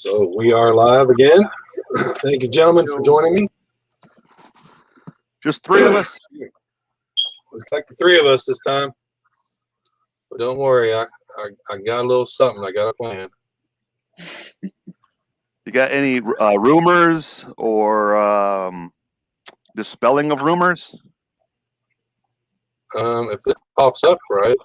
So we are live again. Thank you, gentlemen, for joining me. Just three of us. Looks like the three of us this time. But don't worry, I got a little something. I got a plan. You got any rumors or dispelling of rumors? If this pops up, right?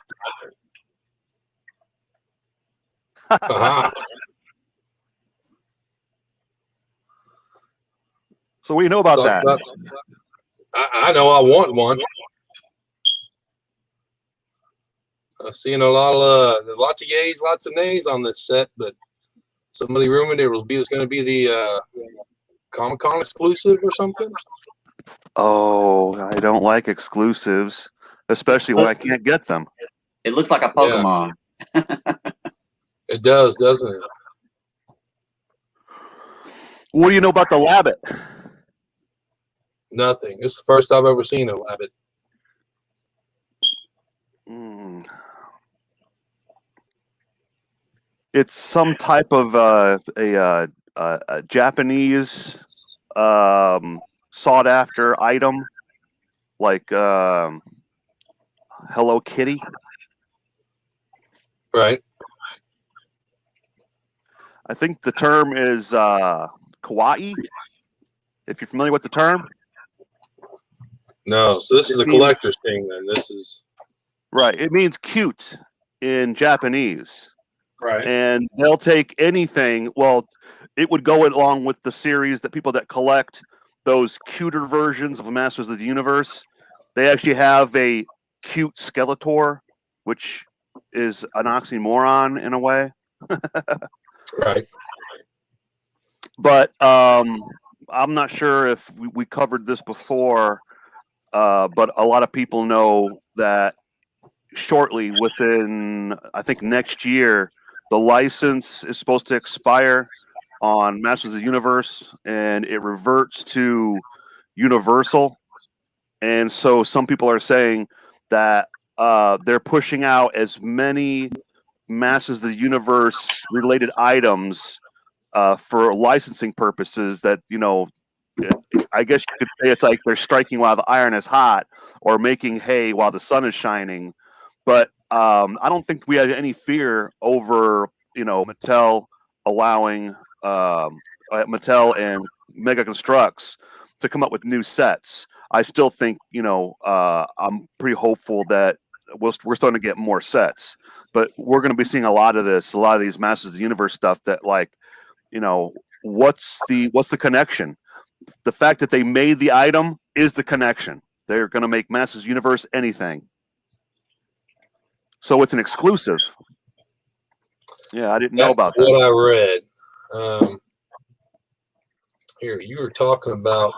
So what do you know about that? I know I want one. I've seen a lot of there's lots of yays, lots of nays on this set, but somebody rumored it was going to be the Comic-Con exclusive or something. Oh, I don't like exclusives, especially when I can't get them. It looks like a Pokemon. Yeah. It does, doesn't it? What do you know about the Labbit? Nothing. This is the first I've ever seen a Labbit. It's some type of a Japanese sought after item, like Hello Kitty. Right. I think the term is kawaii. If you're familiar with the term. No, so this is a collector's thing then. This is right. It means cute in Japanese. Right. And they'll take anything. Well, it would go along with the series that people that collect those cuter versions of Masters of the Universe. They actually have a cute Skeletor, which is an oxymoron in a way. Right. But I'm not sure if we covered this before, but a lot of people know that shortly, within, I think, next year, the license is supposed to expire on Masters of the Universe, and it reverts to Universal. And so some people are saying that they're pushing out as many Masters of the Universe related items for licensing purposes that, you know, I guess you could say it's like they're striking while the iron is hot or making hay while the sun is shining. But I don't think we had any fear over, you know, Mattel allowing Mattel and Mega Construx to come up with new sets. I still think, you know, I'm pretty hopeful that we're starting to get more sets. But we're going to be seeing a lot of these Masters of the Universe stuff that, like, you know, what's the connection? The fact that they made the item is the connection. They're going to make Masters Universe anything. So it's an exclusive. Yeah, I didn't know about that. What I read. Here, you were talking about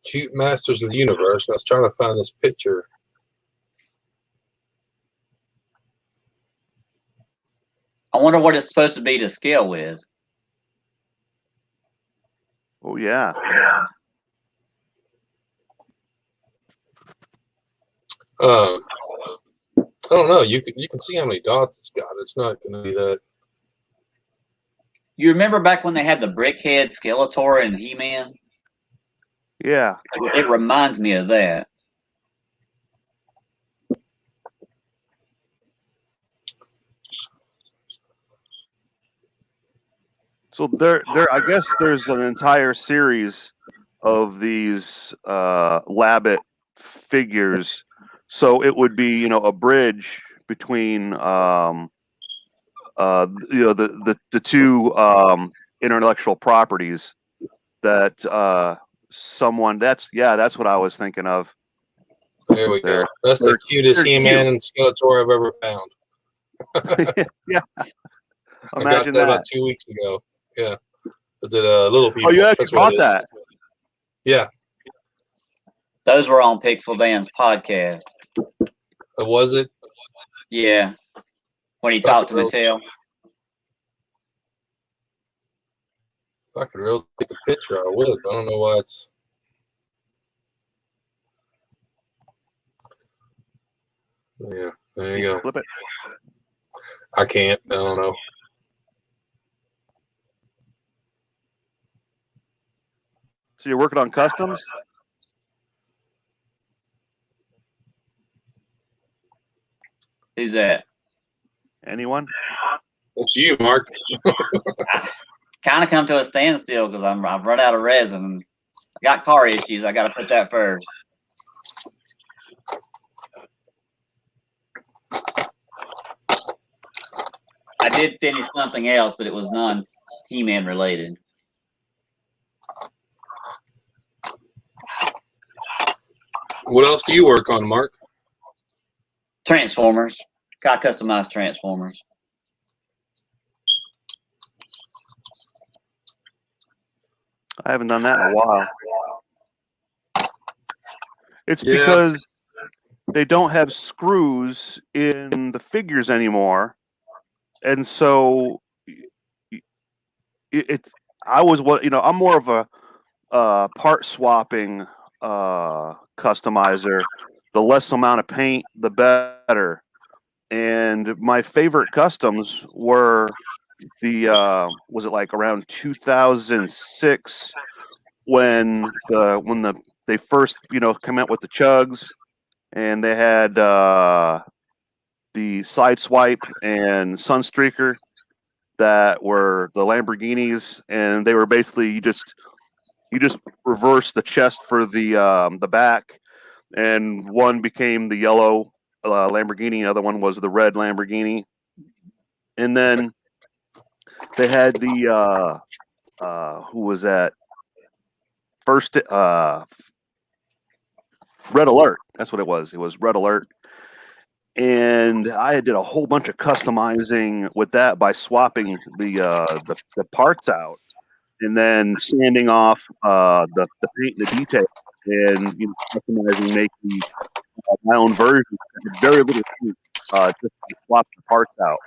cute Masters of the Universe. I was trying to find this picture. I wonder what it's supposed to be to scale with. Oh yeah. I don't know. You can see how many dots it's got. It's not going to be that. You remember back when they had the Brickhead Skeletor and He-Man? Yeah. It reminds me of that. So I guess there's an entire series of these Labbit figures. So it would be, you know, a bridge between you know, the two intellectual properties that that's what I was thinking of. There we go. That's the cutest He-Man and Skeletor I've ever found. Yeah. I got that about 2 weeks ago. Yeah. Is it Little People? Oh, you actually bought that? Yeah. Those were on Pixel Dan's podcast. Was it? Yeah. When he talked to Mattel. If I could really take a picture, I would. I don't know why it's. Yeah, there you go. Flip it. I can't. I don't know. So you're working on customs? Who's that? Anyone? It's you, Mark. Kind of come to a standstill because I've run out of resin. I got car issues. I got to put that first. I did finish something else, but it was non-He-Man related. What else do you work on, Mark? Transformers. Got customized Transformers. I haven't done that in a while. It's Yeah. because they don't have screws in the figures anymore, and so I was I'm more of a part swapping customizer. The less amount of paint, the better. And my favorite customs were was it like around 2006 when they first come out with the chugs, and they had the Sideswipe and Sunstreaker that were the Lamborghinis, and they were basically you just reverse the chest for the back, and one became the yellow Lamborghini, the other one was the red Lamborghini, and then they had the who was that first Red Alert. That's what it was. It was Red Alert. And I did a whole bunch of customizing with that by swapping the parts out and then sanding off the paint, the detail, and customizing, making my own version. Very little paint, just to swap the parts out.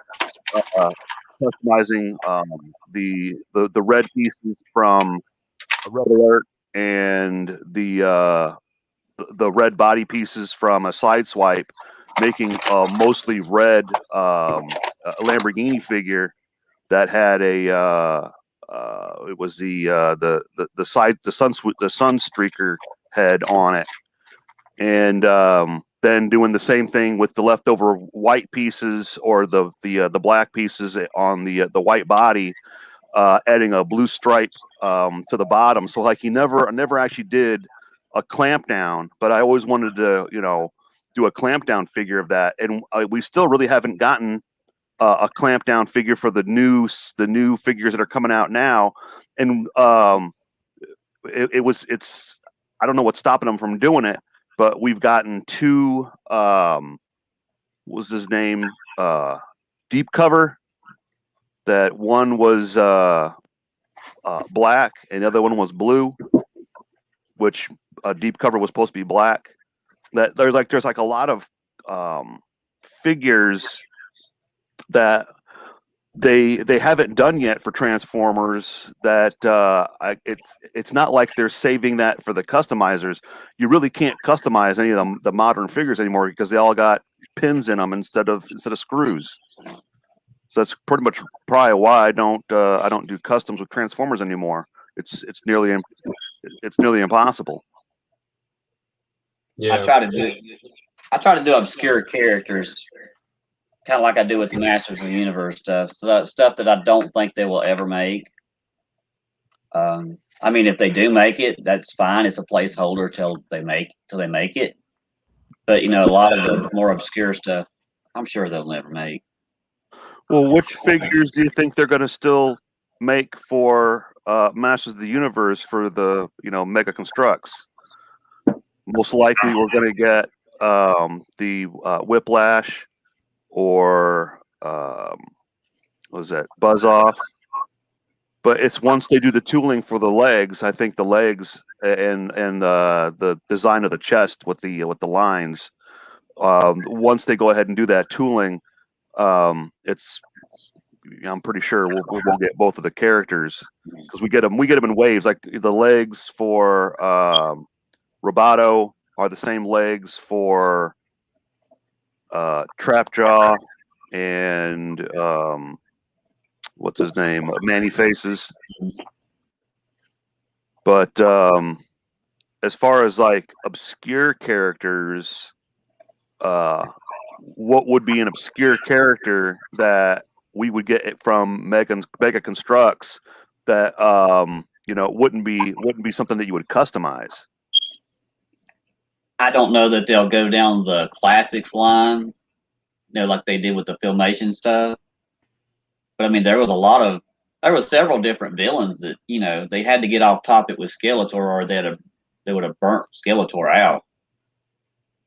Customizing the red pieces from Red Alert and the red body pieces from a Sideswipe, making a mostly red Lamborghini figure that had it was the Sunstreaker head on it, and then doing the same thing with the leftover white pieces or the black pieces on the white body, adding a blue stripe to the bottom. So like I never actually did a clamp down, but I always wanted to do a clamp down figure of that, and we still really haven't gotten a clamp down figure for the new figures that are coming out now, and it's I don't know what's stopping them from doing it, but we've gotten two what was his name, deep cover, that one was black and the other one was blue, which deep cover was supposed to be black. That there's like a lot of figures that they haven't done yet for Transformers, that it's not like they're saving that for the customizers. You really can't customize any of the modern figures anymore because they all got pins in them instead of screws. So that's pretty much probably why I don't do customs with Transformers anymore. It's nearly impossible. Yeah. I try to do obscure characters, kind of like I do with the Masters of the Universe stuff. So stuff that I don't think they will ever make. I mean, if they do make it, that's fine. It's a placeholder till they make it. But a lot of the more obscure stuff, I'm sure they'll never make. Well, which figures do you think they're going to still make for Masters of the Universe for the Mega Construx? Most likely, we're going to get the Whiplash, or what was that, Buzz Off. But it's once they do the tooling for the legs, I think the legs and the design of the chest with the lines. Once they go ahead and do that tooling, I'm pretty sure we'll get both of the characters, because we get them in waves. Like the legs for Roboto are the same legs for Trapjaw and what's his name, Manny Faces. But as far as like obscure characters, what would be an obscure character that we would get it from Mega Construx that wouldn't be something that you would customize? I don't know that they'll go down the classics line, like they did with the Filmation stuff. But I mean, there were several different villains that they had to get off topic with Skeletor, or they would have burnt Skeletor out.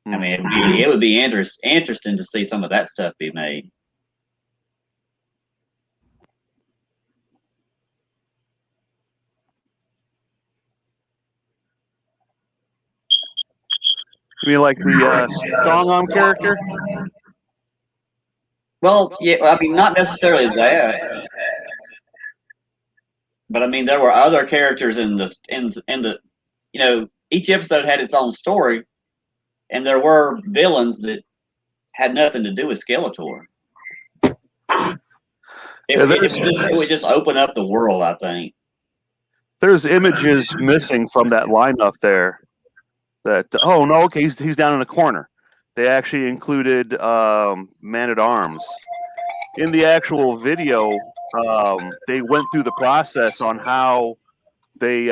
I mean, it would be interesting to see some of that stuff be made. You mean like the strong arm character? Well, yeah, I mean, not necessarily that, but I mean, there were other characters in the each episode had its own story, and there were villains that had nothing to do with Skeletor. It would just open up the world, I think. There's images missing from that lineup there. Okay, he's down in the corner. They actually included Man-at-Arms. In the actual video, they went through the process on how they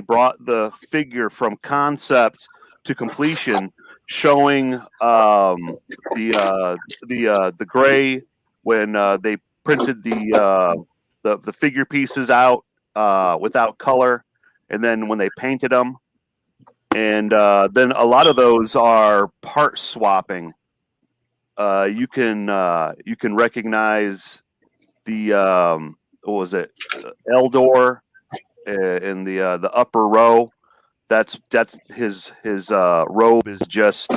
brought the figure from concept to completion, showing the gray when they printed the figure pieces out without color, and then when they painted them. And then a lot of those are part swapping. You can recognize the what was it, Eldor in the upper row. That's his robe is just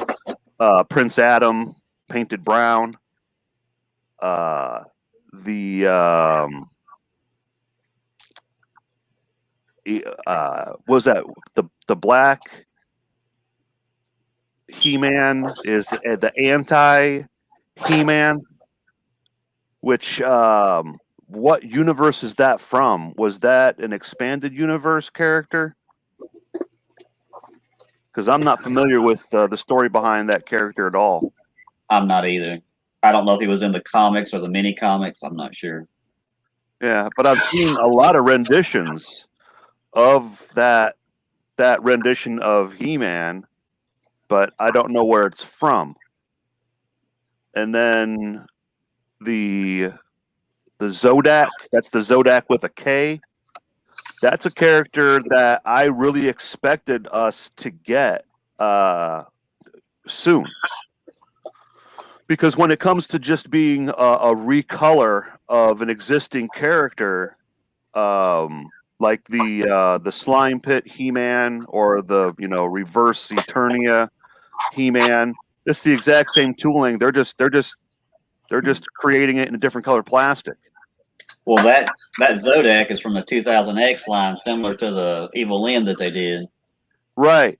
Prince Adam painted brown. What was that the black He-Man is the anti He-Man, which what universe is that from? Was that an expanded universe character? Because I'm not familiar with the story behind that character at all. I'm not either. I don't know if he was in the comics or the mini comics. I'm not sure. Yeah, but I've seen a lot of renditions of that rendition of He-Man, but I don't know where it's from. And then the Zodak, that's the Zodak with a K. That's a character that I really expected us to get soon. Because when it comes to just being a recolor of an existing character, like the Slime Pit He-Man or the Reverse Eternia He-Man, it's the exact same tooling. They're just creating it in a different color plastic. Well, that Zodak is from the 2000X line, similar to the Evil Lyn that they did. Right.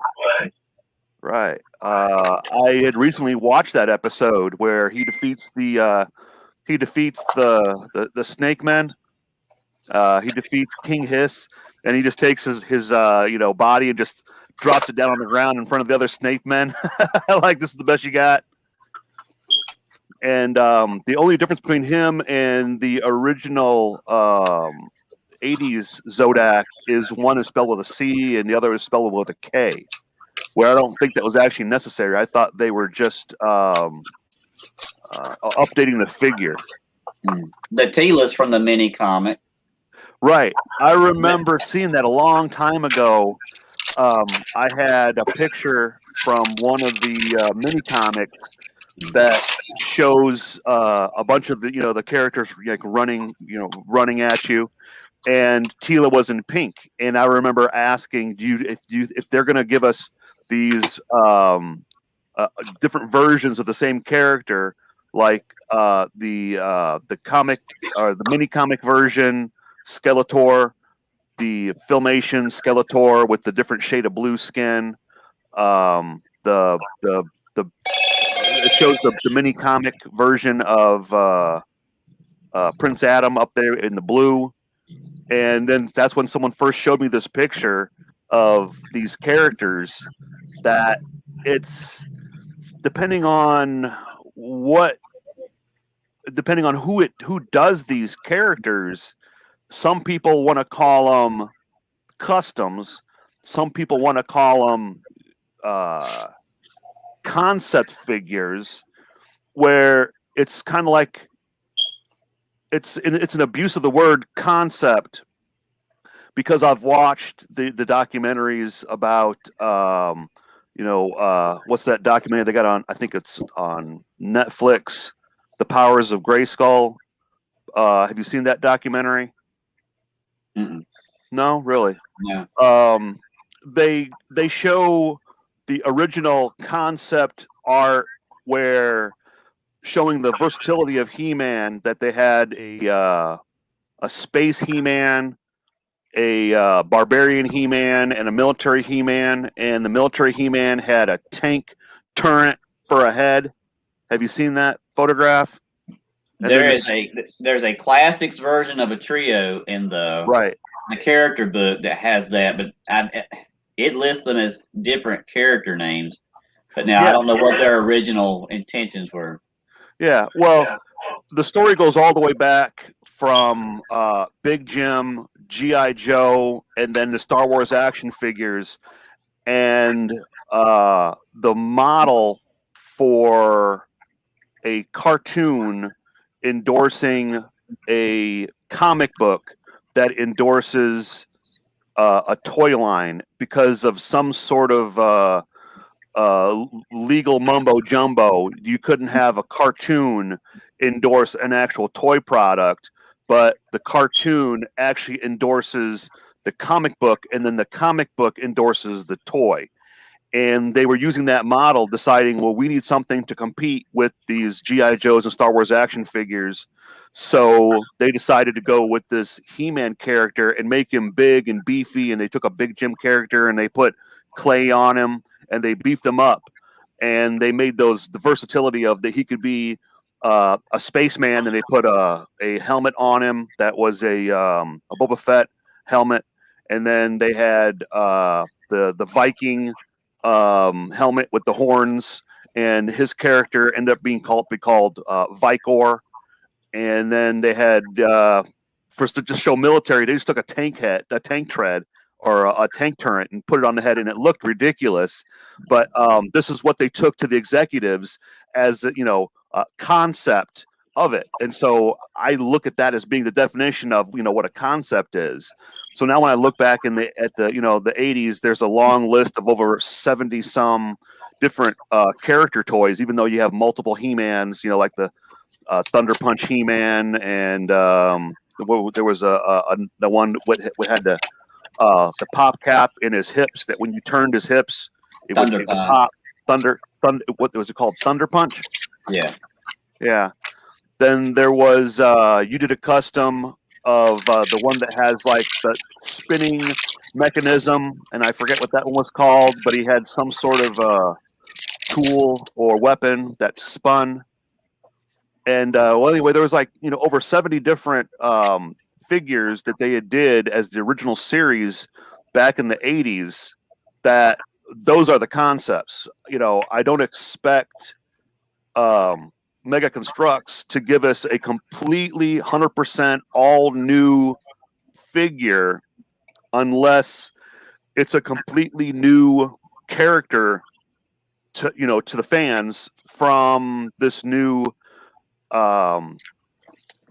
I had recently watched that episode where he defeats the Snake Men. He defeats King Hiss, and he just takes his body and just drops it down on the ground in front of the other Snake Men. Like, this is the best you got. And the only difference between him and the original 80s Zodak is one is spelled with a C and the other is spelled with a K, where I don't think that was actually necessary. I thought they were just updating the figure. The Teela's from the mini comic. Right. I remember seeing that a long time ago. I had a picture from one of the mini comics that shows a bunch of the characters like running at you, and Teela was in pink. And I remember asking, if they're going to give us these different versions of the same character, like the comic or the mini comic version Skeletor, the Filmation Skeletor with the different shade of blue skin, it shows the mini comic version of Prince Adam up there in the blue, And then that's when someone first showed me this picture of these characters that it's depending on who does these characters. Some people want to call them customs. Some people want to call them concept figures, where it's kind of like it's an abuse of the word concept, because I've watched the documentaries about what's that documentary they got on? I think it's on Netflix, The Powers of Grayskull. Have you seen that documentary? Mm-mm. No, really. Yeah. They show the original concept art where showing the versatility of He-Man, that they had a space He-Man, a barbarian He-Man, and a military He-Man, and the military He-Man had a tank turret for a head. Have you seen that photograph? And There's a classics version of a trio in the character book that has that, but it lists them as different character names. But now I don't know what their original intentions were. Yeah, well, the story goes all the way back from Big Jim, G.I. Joe, and then the Star Wars action figures. And the model for a cartoon endorsing a comic book that endorses a toy line because of some sort of legal mumbo jumbo. You couldn't have a cartoon endorse an actual toy product, but the cartoon actually endorses the comic book, and then the comic book endorses the toy. And they were using that model, deciding, well, we need something to compete with these G.I. Joes and Star Wars action figures. So they decided to go with this He-Man character and make him big and beefy. And they took a Big Jim character and they put clay on him and they beefed him up. And they made the versatility of that he could be a spaceman, and they put a helmet on him that was a Boba Fett helmet. And then they had the Viking helmet with the horns, and his character ended up being called Vicor. And then they had first to just show military, they just took a tank tread or a tank turret and put it on the head, and it looked ridiculous. But this is what they took to the executives as a concept of it. And so I look at that as being the definition of what a concept is. So now when I look back at the 80s, there's a long list of over 70 some different character toys, even though you have multiple He-Mans, like the Thunder Punch He-Man, and there was the one we had the pop cap in his hips, that when you turned his hips, it would pop. Thunder. What was it called? Thunder Punch. Yeah. Then there was you did a custom of the one that has like the spinning mechanism, and I forget what that one was called, but he had some sort of tool or weapon that spun. And well, anyway, there was over 70 different figures that they did as the original series back in the 80s. That those are the concepts. I don't expect Mega Construx to give us a completely 100% all new figure unless it's a completely new character to the fans from this new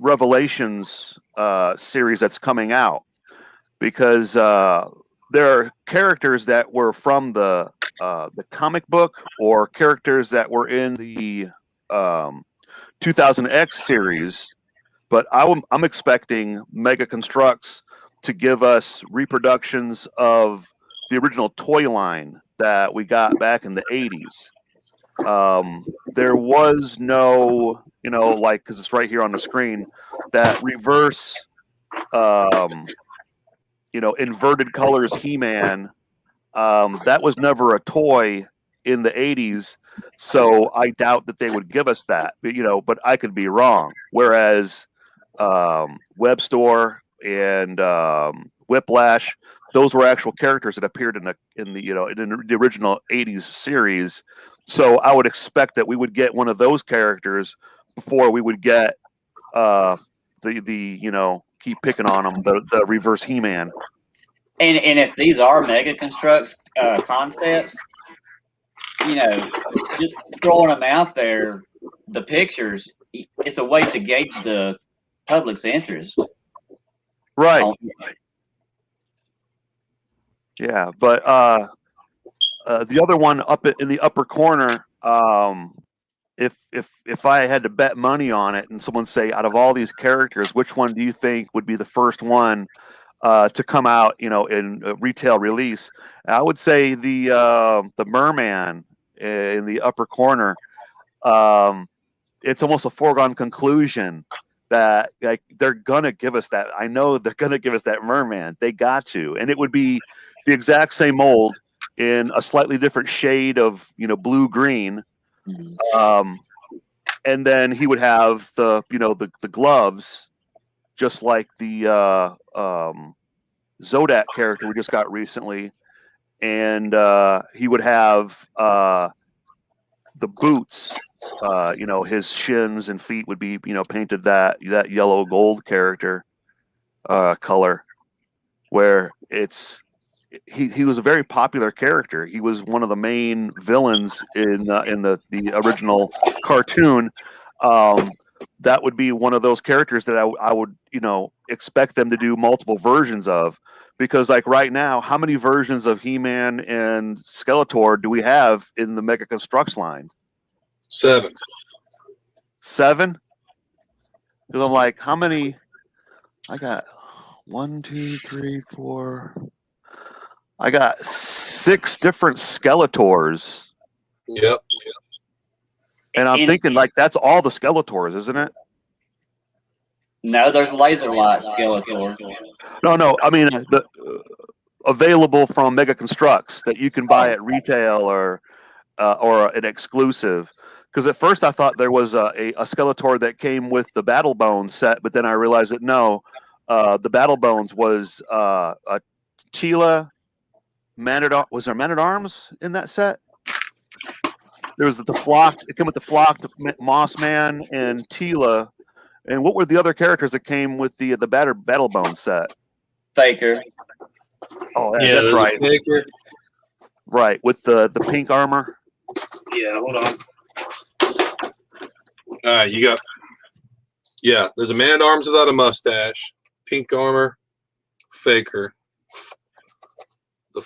Revelations series that's coming out, because there are characters that were from the comic book or characters that were in the 2000X series, but I'm expecting Mega Construx to give us reproductions of the original toy line that we got back in the 80s. There was no, because it's right here on the screen, that reverse, inverted colors He-Man. That was never a toy in the 80s, so I doubt that they would give us that. But I could be wrong. Whereas Web Store and Whiplash. Those were actual characters that appeared in the original '80s series. So I would expect that we would get one of those characters before we would get keep picking on them, the reverse He-Man. And if these are Mega Construx concepts, just throwing them out there, the pictures, it's a way to gauge the public's interest. Right. Yeah, but the other one up in the upper corner, if I had to bet money on it, and someone say, out of all these characters, which one do you think would be the first one to come out, in a retail release? I would say the Merman in the upper corner. It's almost a foregone conclusion that they're gonna give us that. I know they're gonna give us that Merman. They got to, and it would be the exact same mold in a slightly different shade of blue green. And then he would have the gloves, just like the Zodak character we just got recently, and he would have the boots. His shins and feet would be painted that yellow gold character color, where he was a very popular character. He was one of the main villains in the original cartoon. That would be one of those characters that I would expect them to do multiple versions of, because like right now, how many versions of He-Man and Skeletor do we have in the Mega Construx line? 7. 7? Because I'm like, how many? I got 1, 2, 3, 4. I got 6 different Skeletors. Yep. And I'm thinking like that's all the Skeletors, isn't it? No, there's laser light Skeletors. No. I mean the available from Mega Construx that you can buy at retail or an exclusive. Because at first I thought there was a Skeletor that came with the Battle Bones set, but then I realized that no, the Battle Bones was a Tila was there Man-at-Arms in that set? There was the flocked. It came with the flocked Moss Man and Tila, and what were the other characters that came with the Battle Bones set? Faker. Oh, yeah, that's right. Faker. Right, with the pink armor. Yeah, hold on. All right, you got. Yeah, there's a Man-at-Arms without a mustache, pink armor, Faker, the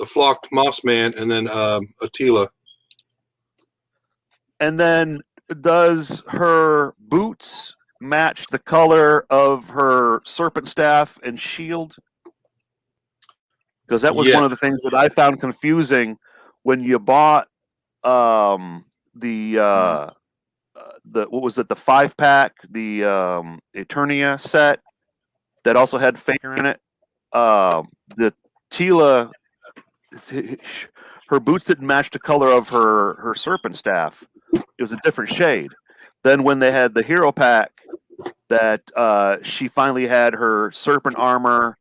flocked Moss Man, and then Attila. And then does her boots match the color of her serpent staff and shield? Because that was one of the things that I found confusing when you bought the what was it, the 5-pack, the Eternia set that also had Faker in it. The Tila, her boots didn't match the color of her serpent staff. It was a different shade. Then when they had the hero pack, that she finally had her serpent armor,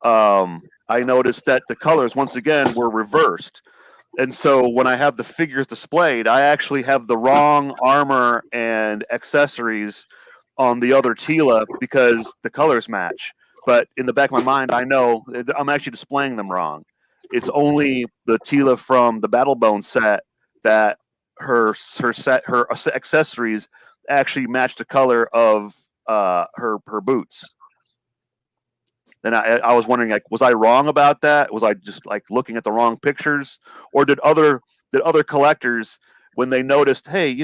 I noticed that the colors once again were reversed. And so when I have the figures displayed, I actually have the wrong armor and accessories on the other Tila because the colors match. But in the back of my mind, I know I'm actually displaying them wrong. It's only the Tila from the Battle Bone set that her accessories actually match the color of her boots. And I was wondering, like, was I wrong about that? Was I just like looking at the wrong pictures, or did other collectors, when they noticed, hey,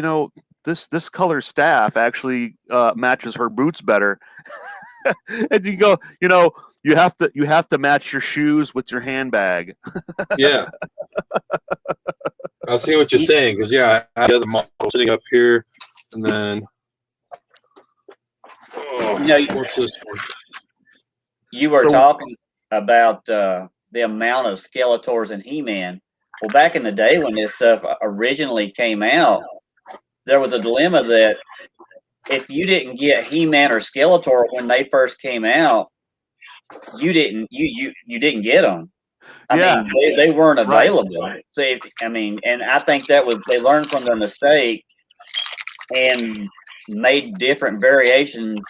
this color staff actually matches her boots better, and you go, you have to match your shoes with your handbag. Yeah, I see what you're saying, because I have the other model sitting up here, and then what's this one? You were talking about the amount of Skeletors in He-Man. Well, back in the day when this stuff originally came out, there was a dilemma that if you didn't get He-Man or Skeletor when they first came out, you didn't get them. I Yeah, mean, they weren't right. available. So and I think that was they learned from their mistake and made different variations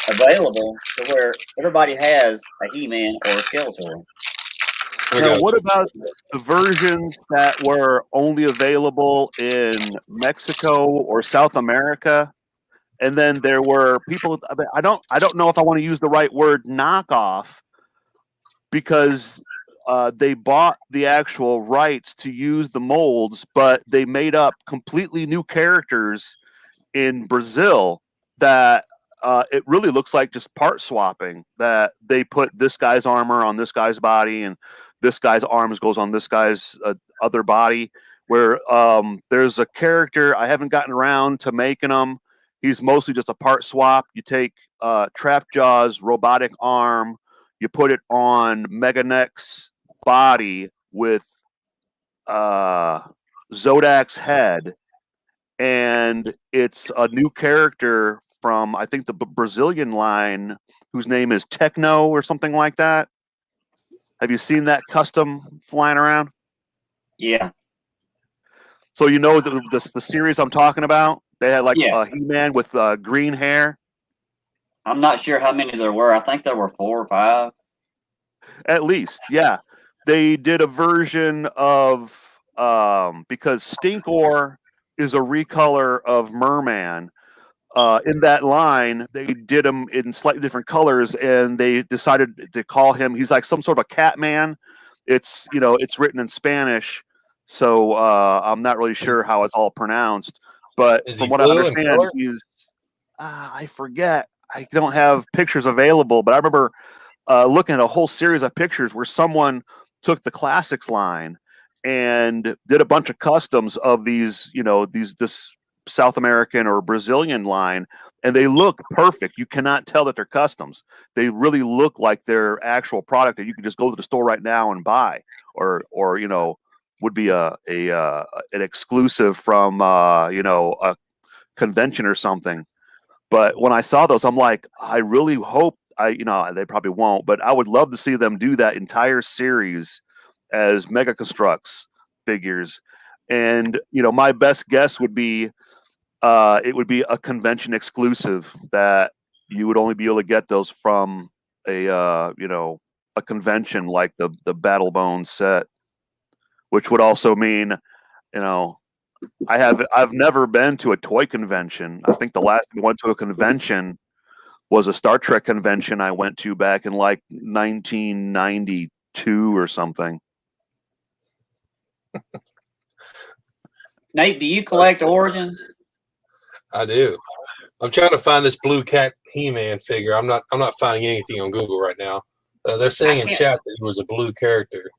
available to where everybody has a He-Man or a Skeletor. Now, what about the versions that were only available in Mexico or South America? And then there were people. I don't know if I want to use the right word knockoff, because they bought the actual rights to use the molds, but they made up completely new characters in Brazil that it really looks like just part swapping, that they put this guy's armor on this guy's body and this guy's arms goes on this guy's other body, where there's a character I haven't gotten around to making them. He's mostly just a part swap. You take Trapjaw's robotic arm, you put it on Meganeck's body with Zodak's head, and it's a new character from, I think, the Brazilian line, whose name is Techno or something like that. Have you seen that custom flying around? Yeah. So you know the series I'm talking about? They had like Yeah. a He-Man with green hair. I'm not sure how many there were. I think there were 4 or 5. At least, yeah. They did a version of because Stinkor is a recolor of Merman. In that line, they did him in slightly different colors, and they decided to call him. He's like some sort of a cat man. It's it's written in Spanish, so I'm not really sure how it's all pronounced. But from what I understand, he's I forget. I don't have pictures available, but I remember looking at a whole series of pictures where someone took the classics line and did a bunch of customs of these, this South American or Brazilian line, and they look perfect. You cannot tell that they're customs. They really look like their actual product that you can just go to the store right now and buy, or would be an exclusive from a convention or something. But when I saw those, I'm like, I really hope they probably won't, but I would love to see them do that entire series as Mega Construx figures. And my best guess would be it would be a convention exclusive, that you would only be able to get those from a convention like the Battle Bone set, which would also mean I've never been to a toy convention. I think the last time I went to a convention was a Star Trek convention I went to back in like 1992 or something. Nate, do you collect Origins? I do. I'm trying to find this blue cat He-Man figure. I'm not finding anything on Google right now. They're saying in chat that he was a blue character.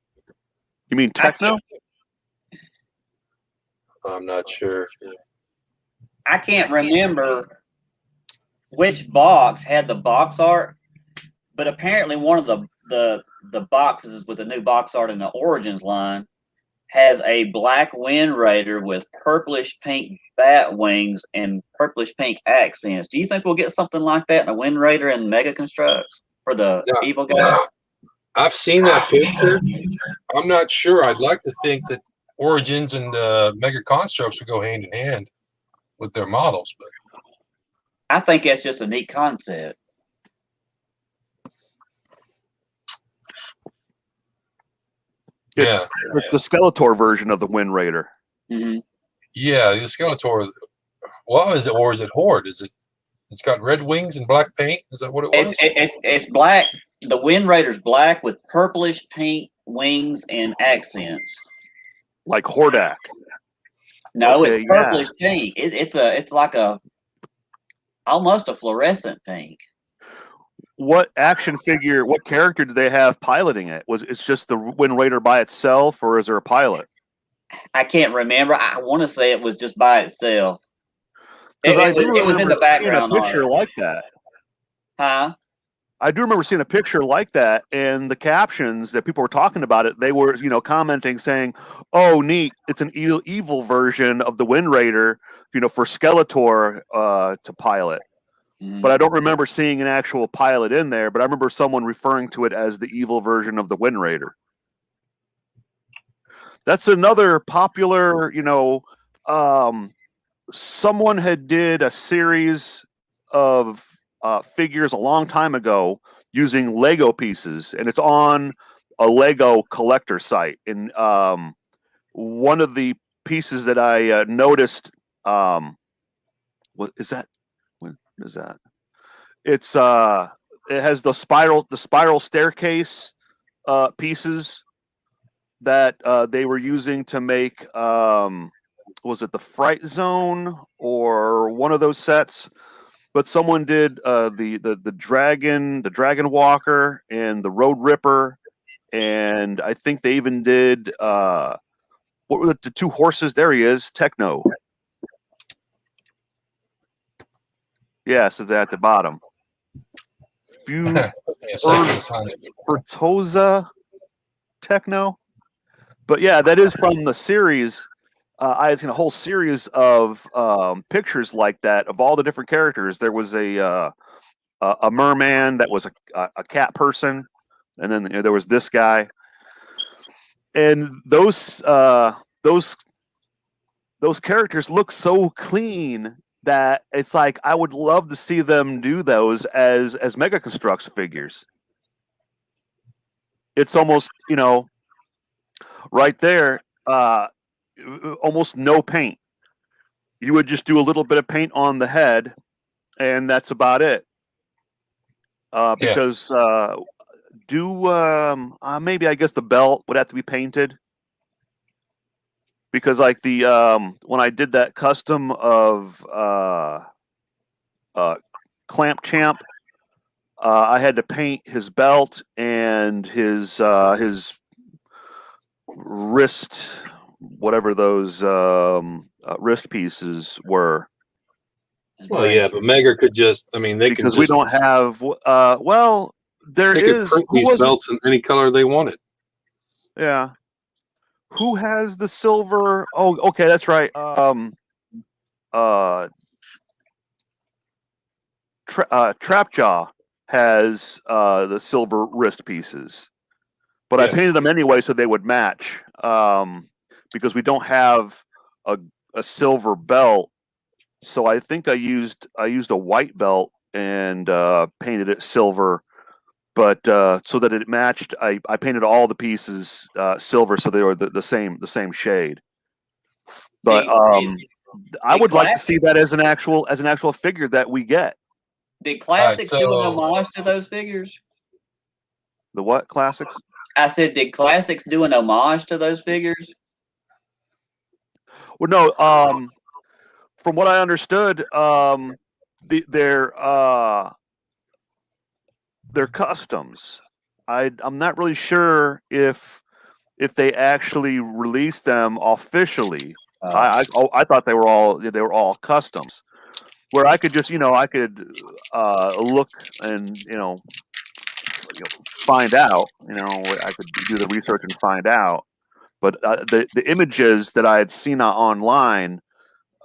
You mean Techno? I'm not sure. I can't remember which box had the box art, but apparently one of the boxes with the new box art in the Origins line has a black Wind Raider with purplish pink bat wings and purplish pink accents. Do you think we'll get something like that in a Wind Raider and Mega Construx for the evil guy? I've seen that picture. I'm not sure. I'd like to think that Origins and Mega Construx would go hand in hand with their models, but I think that's just a neat concept. It's the Skeletor version of the Wind Raider. Mm-hmm. Yeah, the Skeletor. Well, is it Horde? It's got red wings and black paint? Is that what it was? It's black. The Wind Raider's black with purplish pink wings and accents. Like Hordak. No, okay, it's purplish pink. It's like almost a fluorescent pink. What action figure, what character do they have piloting it? It's just the Wind Raider by itself, or is there a pilot? I can't remember. I want to say it was just by itself. It was in the background. A picture like that. Huh? I do remember seeing a picture like that, and the captions that people were talking about it, they were, commenting saying, "Oh, neat! It's an evil version of the Wind Raider, for Skeletor to pilot." But I don't remember seeing an actual pilot in there. But I remember someone referring to it as the evil version of the Wind Raider. That's another popular, someone had did a series of figures a long time ago using Lego pieces, and it's on a Lego collector site. And one of the pieces that I noticed, what is that? What is that? It's it has the spiral staircase pieces that they were using to make. Was it the Fright Zone or one of those sets? But someone did the dragon walker and the road ripper, and I think they even did what were the two horses? There he is, Techno. Yes, it's at the bottom. Fortosa Techno. But yeah, that is from the series. I had seen a whole series of pictures like that of all the different characters. There was a merman that was a cat person, and then there was this guy, and those characters look so clean that it's like I would love to see them do those as Mega Construx figures. It's almost right there. Almost no paint. You would just do a little bit of paint on the head, and that's about it. Because maybe I guess the belt would have to be painted. Because like the when I did that custom of Clamp Champ, I had to paint his belt and his wrist, whatever those wrist pieces were. Well, yeah, but Mega could just, because we don't have, there they is, could print these belts in any color they wanted. Yeah. Who has the silver? Oh, okay, that's right. Trapjaw has the silver wrist pieces. But yes. I painted them anyway so they would match, because we don't have a silver belt. So I think I used a white belt and painted it silver, but so that it matched. I painted all the pieces silver so they were the same shade. But I would like to see that as an actual figure that we get. Did Classics do an homage to those figures? The what Classics? I said, did Classics do an homage to those figures? Well, no. From what I understood, they're customs. I'm not really sure if they actually released them officially. I thought they were all customs, where I could just look and find out. I could do the research and find out. But the images that I had seen online,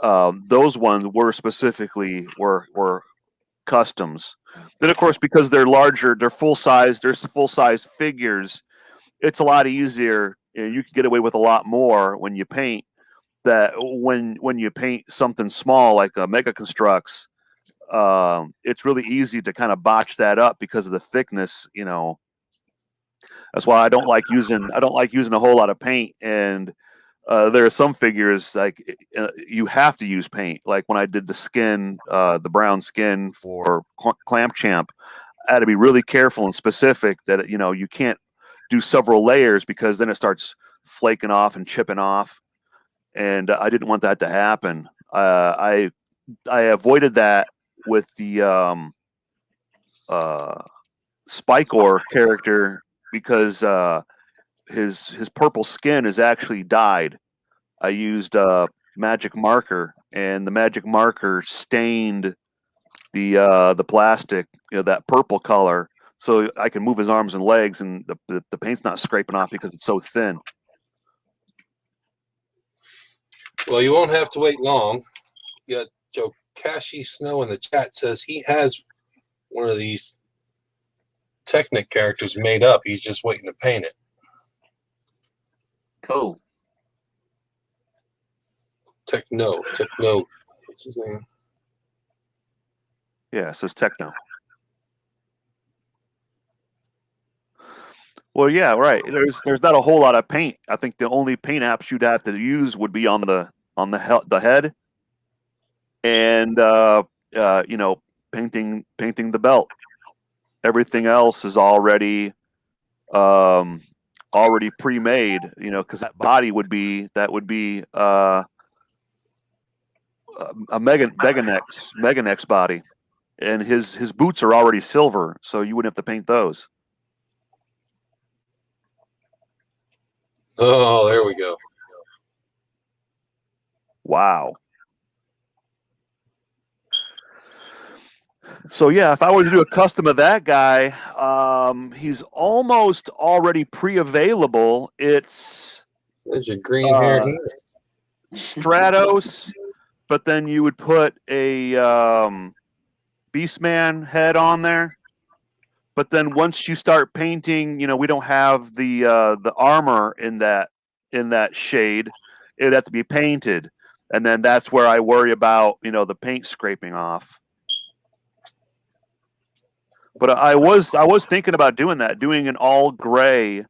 those ones were specifically were customs. Then, of course, because they're larger, they're full size figures. It's a lot easier. You can get away with a lot more when you paint. That when you paint something small like a Mega Construx, it's really easy to kind of botch that up because of the thickness. That's why I don't like using a whole lot of paint. And there are some figures like you have to use paint. Like when I did the skin, the brown skin for Clamp Champ, I had to be really careful and specific that you can't do several layers because then it starts flaking off and chipping off. And I didn't want that to happen. I avoided that with the Spike-Or character because his purple skin is actually dyed. I used magic marker, and the magic marker stained the plastic, that purple color. so I can move his arms and legs, and the paint's not scraping off because it's so thin. Well, you won't have to wait long. You got Joe Kashi Snow in the chat says he has one of these Technic characters made up. He's just waiting to paint it. Cool. Techno. What's his name? Yeah, it says Techno. Well, yeah, right. There's not a whole lot of paint. I think the only paint apps you'd have to use would be on the head, and you know, painting the belt. Everything else is already pre-made. You know, because that body would be a Meganex body, and his boots are already silver, so you wouldn't have to paint those. Oh, there we go. Wow. So yeah, if I were to do a custom of that guy, he's almost already pre-available. It's There's your green hair. Stratos, but then you would put a Beastman head on there. But then once you start painting, you know, we don't have the armor in that shade. It'd have to be painted, and then that's where I worry about, you know, the paint scraping off. But I was thinking about doing an all gray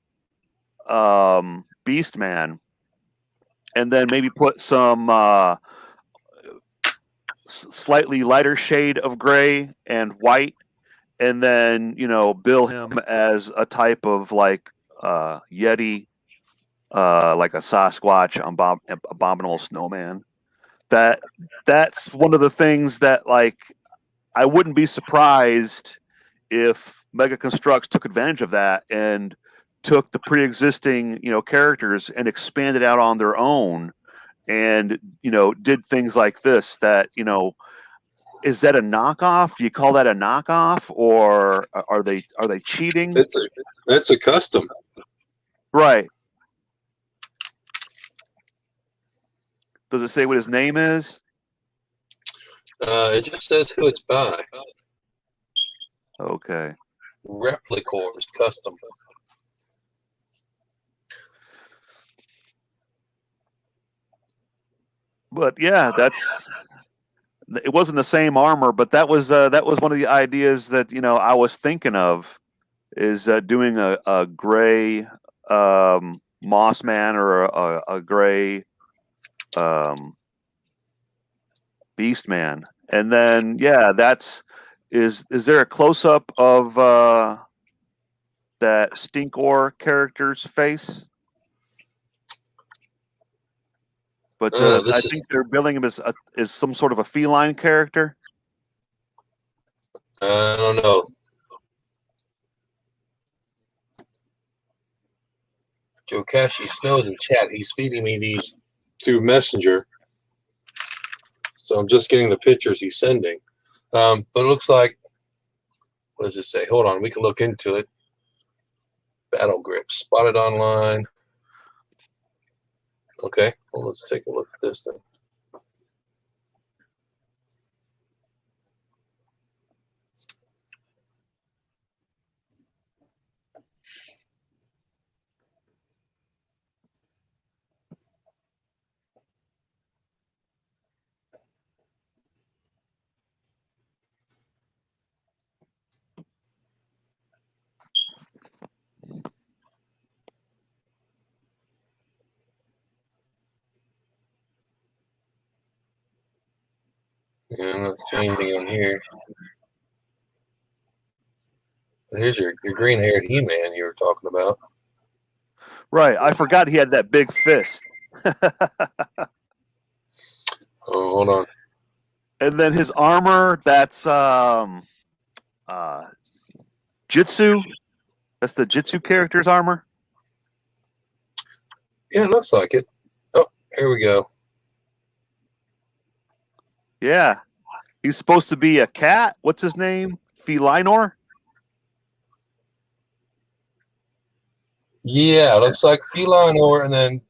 Beastman, and then maybe put some slightly lighter shade of gray and white, and then, you know, bill him as a type of like Yeti, like a Sasquatch, abominable snowman. That's one of the things that, like, I wouldn't be surprised if Mega Construx took advantage of that and took the pre-existing, you know, characters and expanded out on their own, and, you know, did things like this. That, you know, is that a knockoff? Do you call that a knockoff, or are they cheating? That's a custom, right? Does it say what his name is? It just says who it's by. Okay. Replicors custom. But yeah, it wasn't the same armor, but that was one of the ideas that, you know, I was thinking of, is doing a gray Moss Man, or a gray Beast Man, and then yeah, is there a close up of that Stinkor character's face? But I think they're billing him as some sort of a feline character. I don't know. Joe Kashi Snow's in chat. He's feeding me these through Messenger, so I'm just getting the pictures he's sending. But it looks like, what does it say? Hold on, we can look into it. Battle grip spotted online. Okay, well, let's take a look at this then. Yeah, I'm not seeing anything on here. Here's your green-haired He-Man you were talking about. Right, I forgot he had that big fist. Oh, hold on. And then his armor, that's Jitsu. That's the Jitsu character's armor. Yeah, it looks like it. Oh, here we go. Yeah, he's supposed to be a cat. What's his name? Felinor. Yeah, it looks like feline or, and then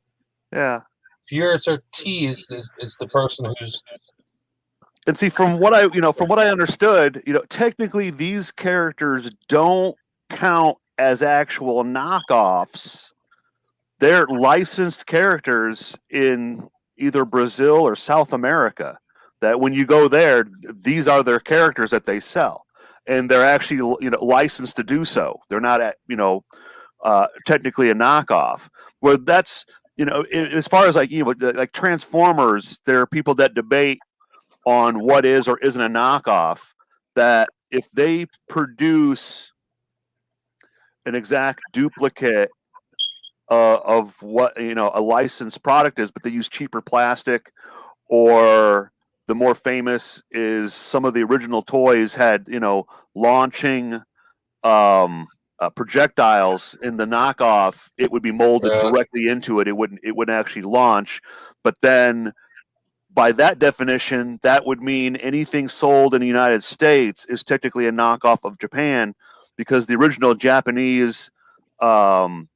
Yeah. Furious Ortiz is the person who's. And see, from what I understood, technically these characters don't count as actual knockoffs. They're licensed characters in either Brazil or South America. That when you go there, these are their characters that they sell, and they're actually licensed to do so. They're not technically a knockoff. Where that's as far as like Transformers, there are people that debate on what is or isn't a knockoff. That if they produce an exact duplicate of what a licensed product is, but they use cheaper plastic, or the more famous is some of the original toys had launching projectiles. In the knockoff, it would be molded directly into it. It wouldn't actually launch. But then, by that definition, that would mean anything sold in the United States is technically a knockoff of Japan, because the original Japanese combiners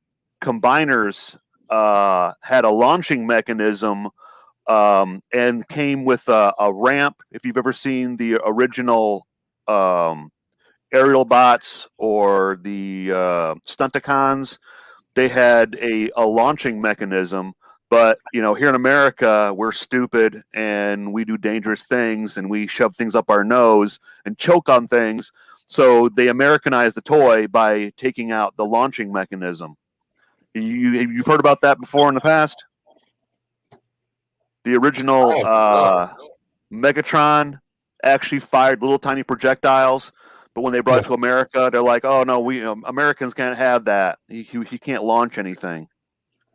had a launching mechanism and came with a ramp. If you've ever seen the original aerial bots or the Stunticons, they had a launching mechanism. But here in America, we're stupid and we do dangerous things and we shove things up our nose and choke on things. So they Americanized the toy by taking out the launching mechanism. You've heard about that before in the past? The original Megatron actually fired little tiny projectiles, but when they brought it to America, they're like, "Oh no, we Americans can't have that. He can't launch anything."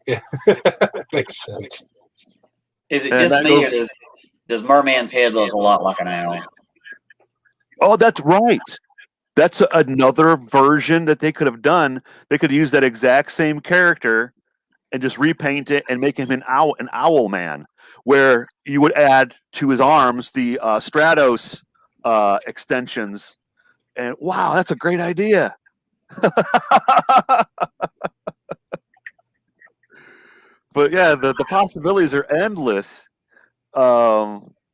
Yeah, makes sense. Is it just me, or does Merman's head look a lot like an owl? Oh, that's right. That's another version that they could have done. They could use that exact same character and just repaint it and make him an owl man, where you would add to his arms the Stratos extensions. And wow, that's a great idea. But yeah, the possibilities are endless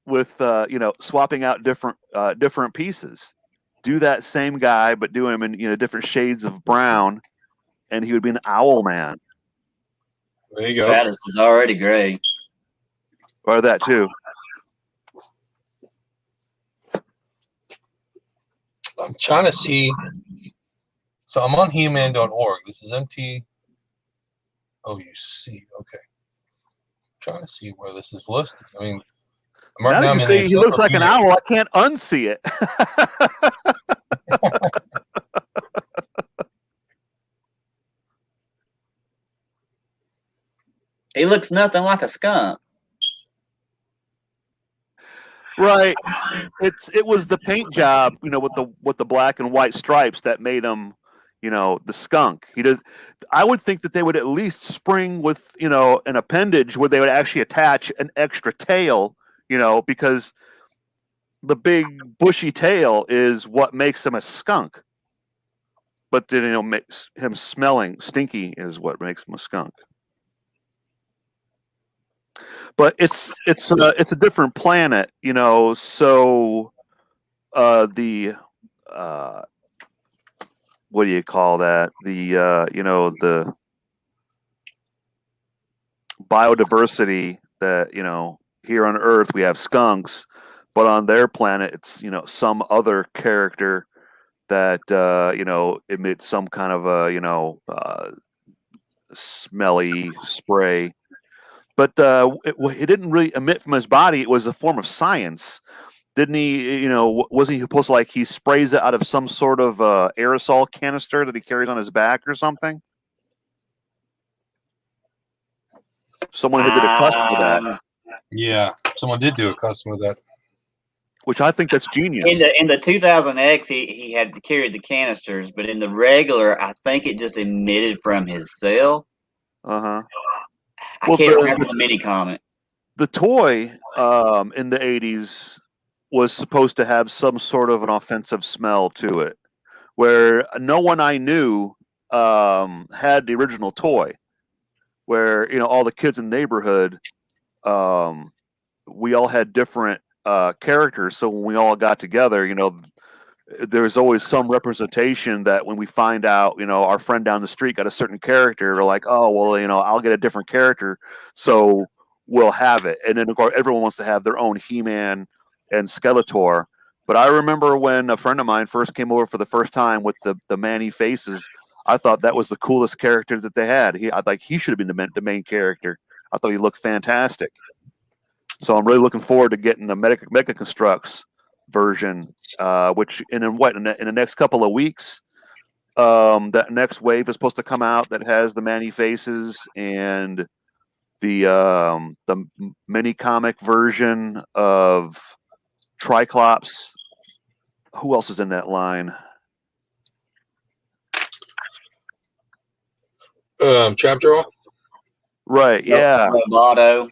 with swapping out different pieces. Do that same guy, but do him in different shades of brown, and he would be an owl man. There you go. Stratus is already great. Or that too. I'm trying to see. So I'm on human.org. This is MT. Oh, you see. Okay. I'm trying to see where this is listed. I mean, now that you say he looks like an owl, I can't unsee it. He looks nothing like a skunk. Right. It was the paint job, with the black and white stripes that made him, the skunk. I would think that they would at least spring with, an appendage where they would actually attach an extra tail, because the big bushy tail is what makes him a skunk. But makes him smelling stinky is what makes him a skunk. But it's a different planet, so the what do you call that? The the biodiversity that here on Earth we have skunks, but on their planet it's some other character that emits some kind of a smelly spray. But it didn't really emit from his body. It was a form of science. Didn't he, wasn't he supposed to, he sprays it out of some sort of aerosol canister that he carries on his back or something? Someone did a custom with that. Yeah, someone did do a custom with that. Which I think that's genius. In the 2000X, he had carried the canisters, but in the regular, I think it just emitted from his cell. Uh-huh. I can't remember the mini comment. The toy in the 80s was supposed to have some sort of an offensive smell to it, where no one I knew had the original toy, where all the kids in the neighborhood, we all had different characters. So when we all got together, there's always some representation that when we find out, our friend down the street got a certain character, we're like, oh, well, I'll get a different character. So we'll have it. And then, of course, everyone wants to have their own He-Man and Skeletor. But I remember when a friend of mine first came over for the first time with the Manny faces, I thought that was the coolest character that they had. He should have been the main character. I thought he looked fantastic. So I'm really looking forward to getting the Mega Construx version, which in the next couple of weeks, that next wave is supposed to come out that has the Manny faces and the mini comic version of Triclops. Who else is in that line? Chapter. Right. Yeah. Roboto.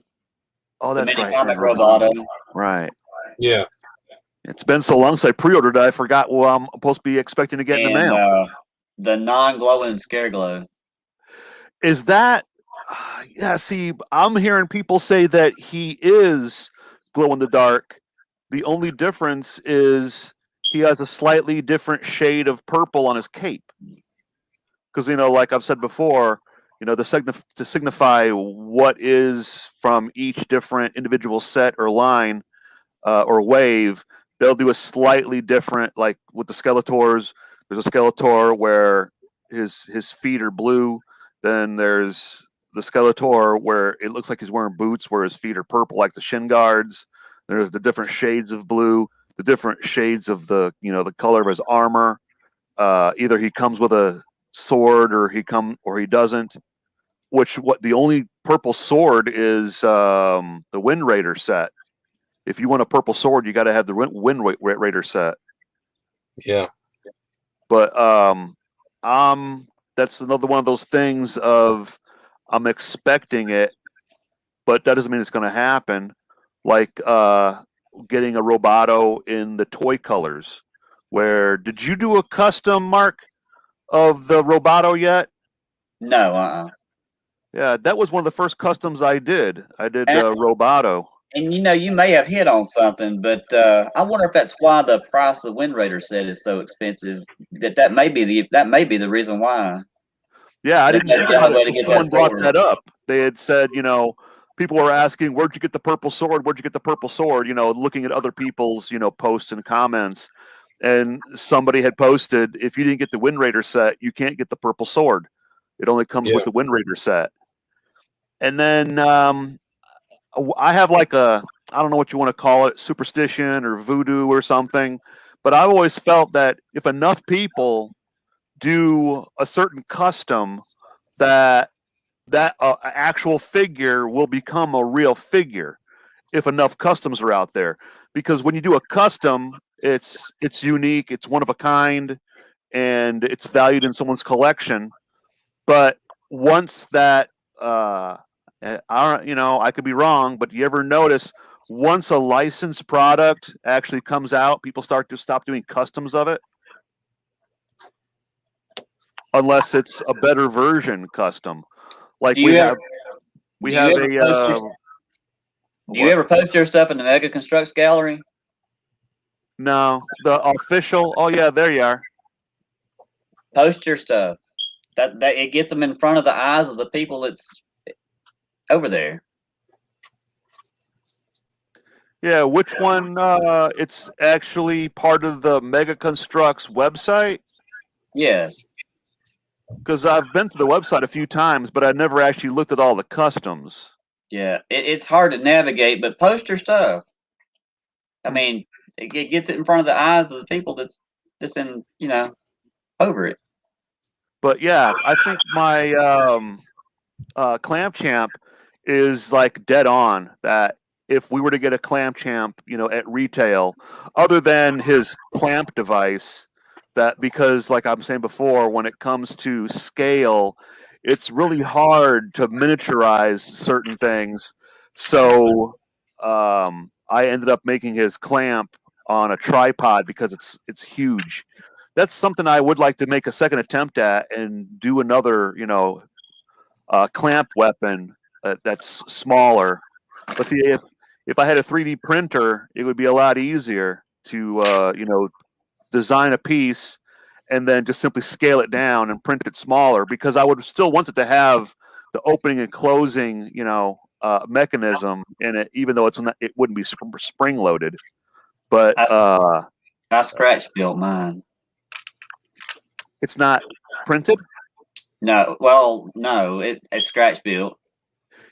Oh, that's right. Comic Roboto. Right. Yeah. It's been so long since I pre-ordered it, I forgot what I'm supposed to be expecting to get in the mail. The non-glowing Scareglow. Is that? Yeah. See, I'm hearing people say that he is glow in the dark. The only difference is he has a slightly different shade of purple on his cape. Because like I've said before, to signify what is from each different individual set or line or wave, they'll do a slightly different. Like with the Skeletors, there's a Skeletor where his feet are blue. Then there's the Skeletor where it looks like he's wearing boots, where his feet are purple, like the shin guards. There's the different shades of blue, the different shades of the color of his armor. Either he comes with a sword or he doesn't. The only purple sword is the Wind Raider set. If you want a purple sword, you got to have the Wind Raider set. Yeah. But that's another one of those things of I'm expecting it, but that doesn't mean it's going to happen. Like getting a Roboto in the toy colors. Where did you do a custom, Mark, of the Roboto yet? No. Yeah, that was one of the first customs I did. I did Roboto. And you may have hit on something, but I wonder if that's why the price of Wind Raider set is so expensive. That may be the reason why. Yeah, I didn't think about it. Someone brought that up. They had said, people were asking, "Where'd you get the purple sword? Where'd you get the purple sword?" Looking at other people's posts and comments, and somebody had posted, "If you didn't get the Wind Raider set, you can't get the purple sword. It only comes with the Wind Raider set." And then I have like I don't know what you want to call it, superstition or voodoo or something, but I've always felt that if enough people do a certain custom, that actual figure will become a real figure if enough customs are out there. Because when you do a custom, it's unique, it's one of a kind, and it's valued in someone's collection. But once that I could be wrong, but you ever notice once a licensed product actually comes out, people start to stop doing customs of it? Unless it's a better version custom. Like do you ever post your stuff in the Mega Construx gallery? No, the official. Oh yeah, there you are. Post your stuff. That it gets them in front of the eyes of the people that's over there. Yeah, which one? It's actually part of the Mega Construx website. Yes. Because I've been to the website a few times, but I never actually looked at all the customs. Yeah, it's hard to navigate, but post your stuff. I mean, it gets it in front of the eyes of the people that's in, over it. But yeah, I think my Clamp Champ is like dead on that. If we were to get a Clamp Champ, at retail, other than his clamp device, that because like I'm saying before, when it comes to scale, it's really hard to miniaturize certain things. So I ended up making his clamp on a tripod because it's huge. that's something I would like to make a second attempt at and do another, clamp weapon that's smaller. But see, if I had a 3D printer, it would be a lot easier to design a piece and then just simply scale it down and print it smaller, because I would still want it to have the opening and closing, mechanism in it, even though it wouldn't be spring loaded. But I scratch built mine. it's not printed. No, well, no, it's scratch built.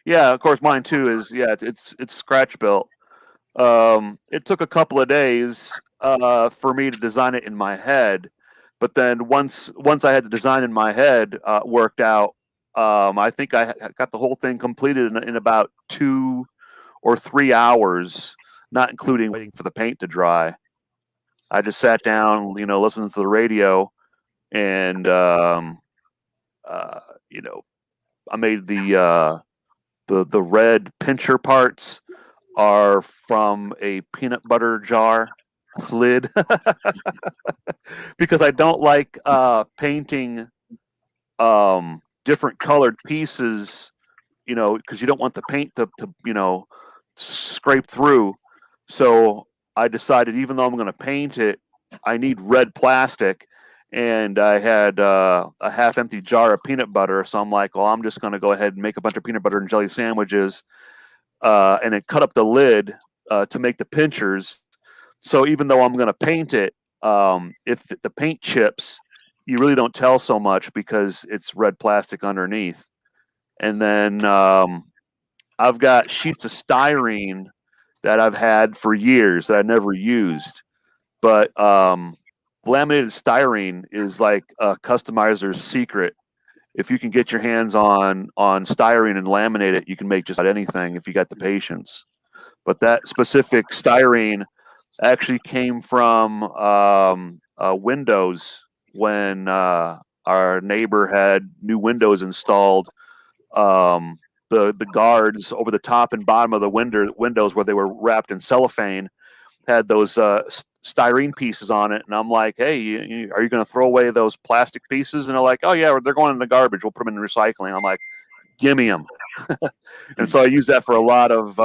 Yeah, of course, mine too is. Yeah, it's scratch built. It took a couple of days for me to design it in my head, but then once I had the design in my head worked out, I think I got the whole thing completed in about 2 or 3 hours, not including waiting for the paint to dry. I just sat down, listened to the radio, and I made the red pincher parts are from a peanut butter jar lid because I don't like painting different colored pieces, because you don't want the paint to scrape through. So I decided, even though I'm going to paint it, I need red plastic. And I had a half-empty jar of peanut butter, so I'm like, well, I'm just going to go ahead and make a bunch of peanut butter and jelly sandwiches, and then cut up the lid to make the pinchers. So even though I'm going to paint it, if the paint chips, you really don't tell so much because it's red plastic underneath. And then I've got sheets of styrene that I've had for years that I never used, but laminated styrene is like a customizer's secret. If you can get your hands on styrene and laminate it, you can make just about anything if you got the patience. But that specific styrene actually came from windows when our neighbor had new windows installed. The guards over the top and bottom of the windows where they were wrapped in cellophane had those styrene pieces on it, and I'm like, hey, are you going to throw away those plastic pieces? And they're like, oh yeah, they're going in the garbage, we'll put them in recycling. I'm like, give me them. And so I use that for a lot of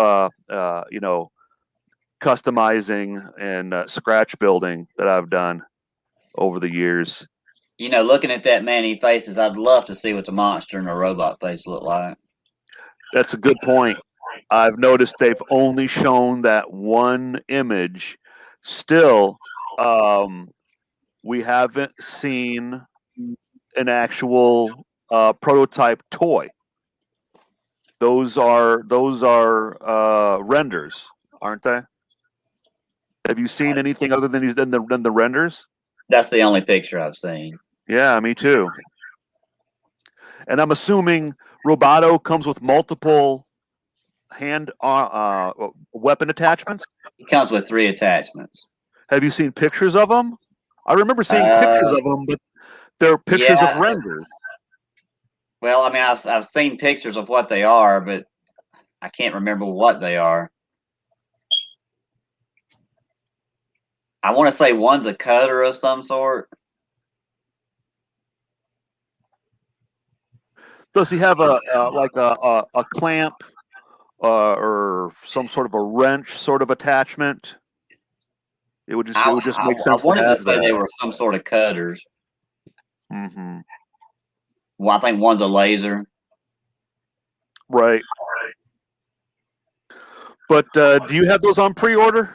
customizing and scratch building that I've done over the years. Looking at that many faces, I'd love to see what the monster and the robot face look like. That's a good point. I've noticed they've only shown that one image. Still, we haven't seen an actual prototype toy. Those are renders, aren't they? Have you seen anything other than the renders? That's the only picture I've seen. Yeah, me too. And I'm assuming Roboto comes with multiple hand weapon attachments. It comes with 3 attachments. Have you seen pictures of them? I remember seeing pictures of them, but they're pictures of renders. Well, I mean, I've seen pictures of what they are, but I can't remember what they are. I want to say one's a cutter of some sort. Does he have a clamp or some sort of a wrench sort of attachment? It would just make sense. I wanted to say they were some sort of cutters. Mm-hmm. Well, I think one's a laser. Right. But do you have those on pre-order?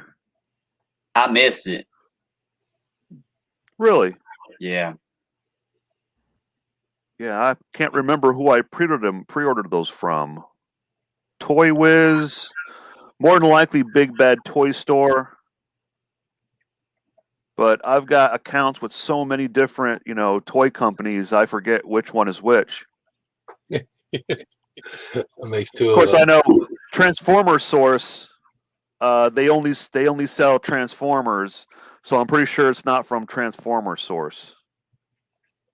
I missed it. Really? Yeah. Yeah, I can't remember who I pre-ordered those from. Toy Wiz, more than likely Big Bad Toy Store. But I've got accounts with so many different, toy companies, I forget which one is which. That makes 2 of course, I know Transformer Source. They only sell Transformers, so I'm pretty sure it's not from Transformer Source.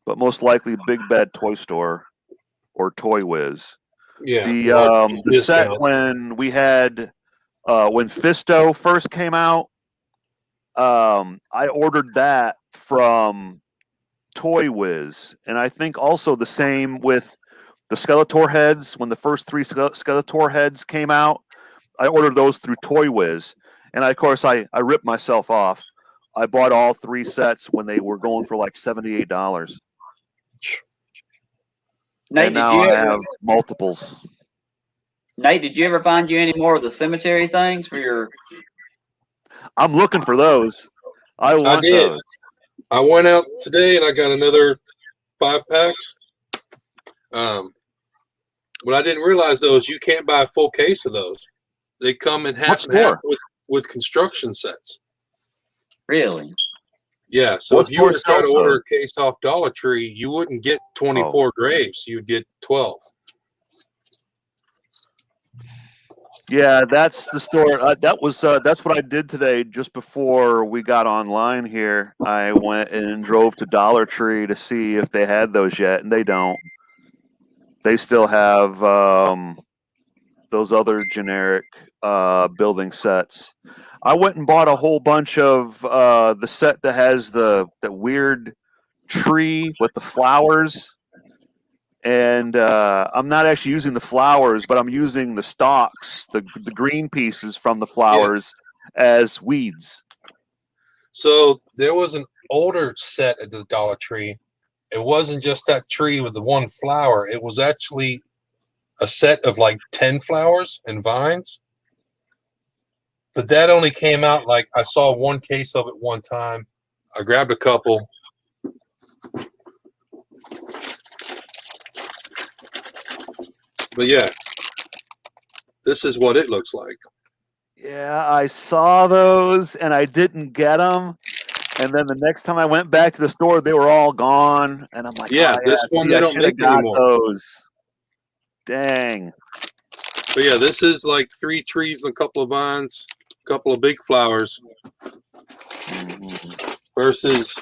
But most likely Big Bad Toy Store or Toy Wiz. Yeah. The set when we had when Fisto first came out, I ordered that from Toy Wiz, and I think also the same with the Skeletor heads. When the first 3 Skeletor heads came out, I ordered those through Toy Wiz, and of course I ripped myself off. I bought all 3 sets when they were going for like $78. Nate, And now I have multiples. Nate, did you ever find you any more of the cemetery things for your? I'm looking for those. I want did. those. I went out today and I got another 5 packs. What I didn't realize though is you can't buy a full case of those. They come in half and half with construction sets. Really? Yeah. So What if you were to store try to sells order those? a case off Dollar Tree, you wouldn't get 24 graves. You'd get 12. Yeah, that's the store. That's what I did today. Just before we got online here, I went and drove to Dollar Tree to see if they had those yet, and they don't. They still have those other generic building sets. I went and bought a whole bunch of the set that has the weird tree with the flowers. And I'm not actually using the flowers, but I'm using the stalks, the green pieces from the flowers as weeds. So there was an older set at the Dollar Tree. It wasn't just that tree with the one flower. It was actually a set of like 10 flowers and vines. But that only came out like I saw one case of it one time. I grabbed a couple. But yeah, this is what it looks like. Yeah, I saw those and I didn't get them. And then the next time I went back to the store, they were all gone. And I'm like, this one they I don't should have make got anymore. those. Dang. But yeah, this is like 3 trees and a couple of vines, a couple of big flowers versus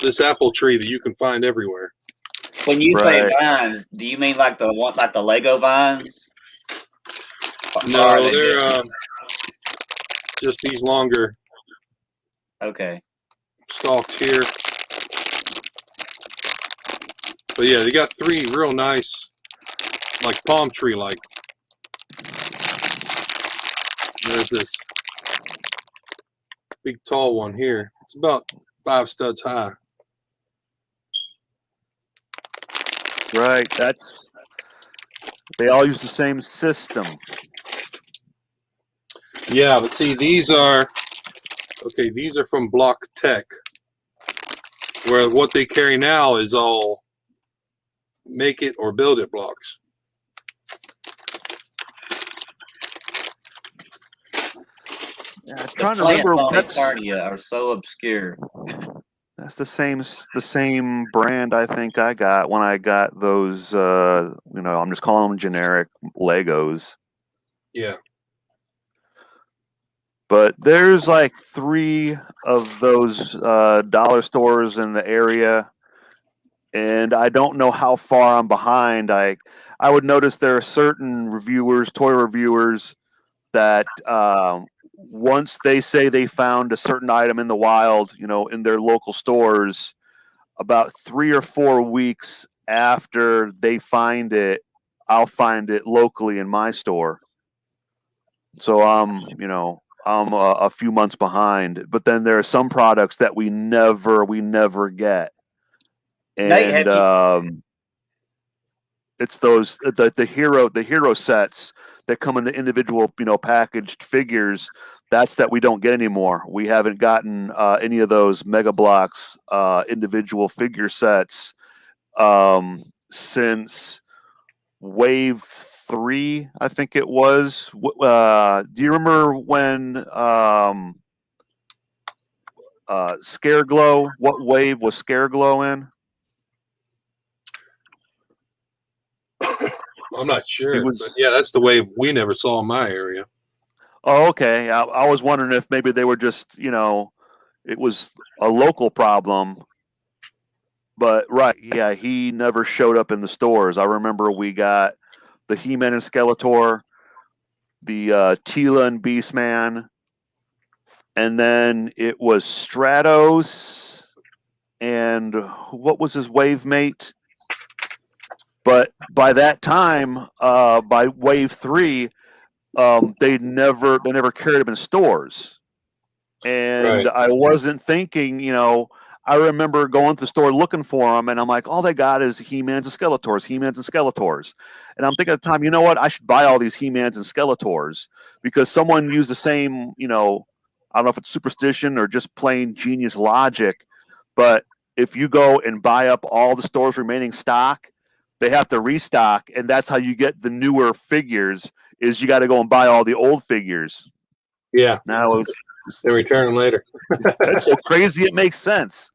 this apple tree that you can find everywhere. When you say vines, do you mean like the Lego vines? No, they're just these longer stalks here. But yeah, they got 3 real nice, like palm tree like. There's this big tall one here. It's about 5 studs high. Right. They all use the same system. Yeah, but see, these are from Block Tech, where what they carry now is all make it or build it blocks. Yeah, I'm trying to remember. Eternia are so obscure. That's the same brand I think I got when I got those. I'm just calling them generic Legos. Yeah. But there's like 3 of those dollar stores in the area, and I don't know how far I'm behind. I would notice there are certain toy reviewers, that once they say they found a certain item in the wild, in their local stores, about 3 or 4 weeks after they find it, I'll find it locally in my store. So I'm a few months behind. But then there are some products that we never get, and it's those the hero sets that come in the individual packaged figures. That's that we don't get anymore. We haven't gotten any of those Mega Bloks individual figure sets since Wave 3, I think it was. Do you remember when Scareglow? What wave was Scareglow in? I'm not sure, but yeah, that's the wave we never saw in my area. Oh, okay. I was wondering if maybe they were just, it was a local problem. But right, yeah, he never showed up in the stores. I remember we got the He-Man and Skeletor, the Tila and Beastman, and then it was Stratos and what was his wave mate? But by that time, by wave 3, they never carried them in stores. And Right. I wasn't thinking, I remember going to the store looking for them, and I'm like, all they got is He-Mans and Skeletors, He-Mans and Skeletors. And I'm thinking at the time, you know what? I should buy all these He-Mans and Skeletors because someone used the same, I don't know if it's superstition or just plain genius logic, but if you go and buy up all the store's remaining stock, they have to restock, and that's how you get the newer figures, is you got to go and buy all the old figures. Yeah. Now They return them later. that's so crazy it makes sense.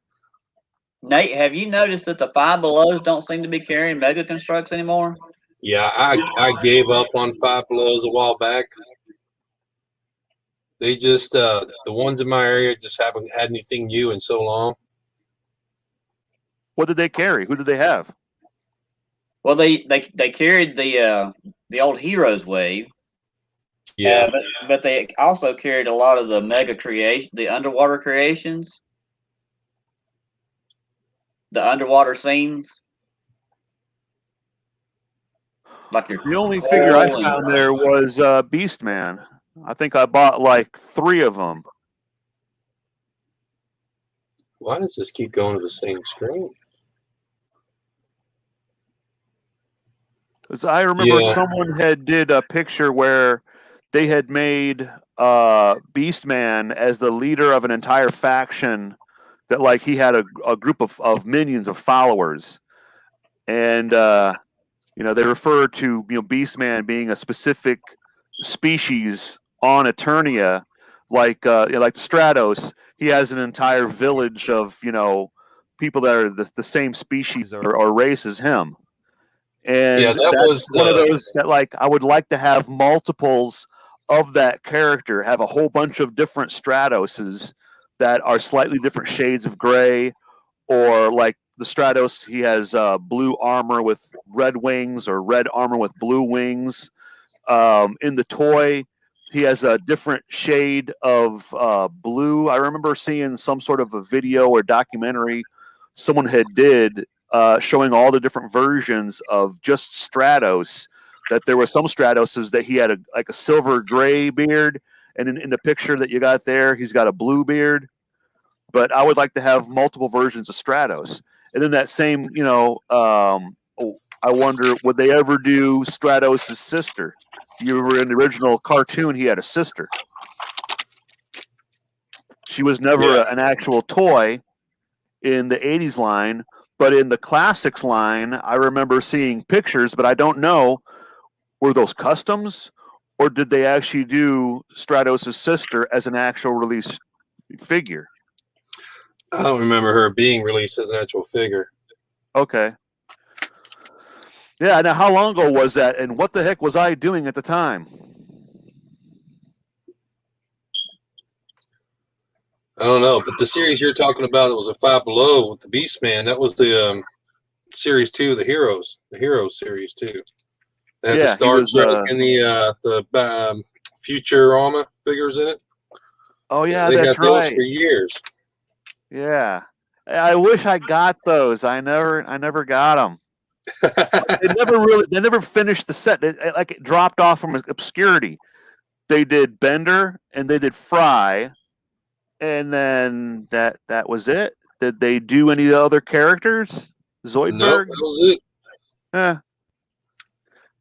Nate, have you noticed that the Five Belows don't seem to be carrying Mega Construx anymore? Yeah, I gave up on Five Belows a while back. They just the ones in my area just haven't had anything new in so long. What did they carry? Who did they have? Well, they carried the old Heroes wave. Yeah. But they also carried a lot of the mega creation, the underwater creations, the underwater scenes. Like your The only figure I Coral found there was Beastman. I think I bought like 3 of them. Why does this keep going to the same screen? Because I remember Yeah. someone had did a picture where they had made Beastman as the leader of an entire faction, that like he had a group of minions, of followers, and they refer to Beastman being a specific species on Eternia, like the Stratos. He has an entire village of people that are the same species or race as him. And Yeah, that that's was one of those that like I would like to have multiples of that character, have a whole bunch of different Stratoses that are slightly different shades of gray, or like the Stratos, he has blue armor with red wings or red armor with blue wings. In the toy, he has a different shade of blue. I remember seeing some sort of a video or documentary someone had did showing all the different versions of just Stratos. That there were some Stratoses that he had a silver gray beard, and in the picture that you got there, he's got a blue beard. But I would like to have multiple versions of Stratos. And then that same, I wonder, would they ever do Stratos' sister? You were in the original cartoon, he had a sister. She was never an actual toy in the 80s line, but in the classics line, I remember seeing pictures, but I don't know, were those customs, or did they actually do Stratos' sister as an actual release figure? I don't remember her being released as an actual figure. Okay. Yeah, now how long ago was that, and what the heck was I doing at the time? I don't know, but the series you're talking about that was a Five Below with the Beastman, that was the series 2, the Heroes series too. They had the Star Trek and the Futurama figures in it. Oh yeah, they that's had those right. for years. Yeah, I wish I got those. I never got them. They never finished the set. It dropped off from obscurity. They did Bender and they did Fry, and then that was it. Did they do any other characters? Zoidberg? Nope, that was it. Yeah,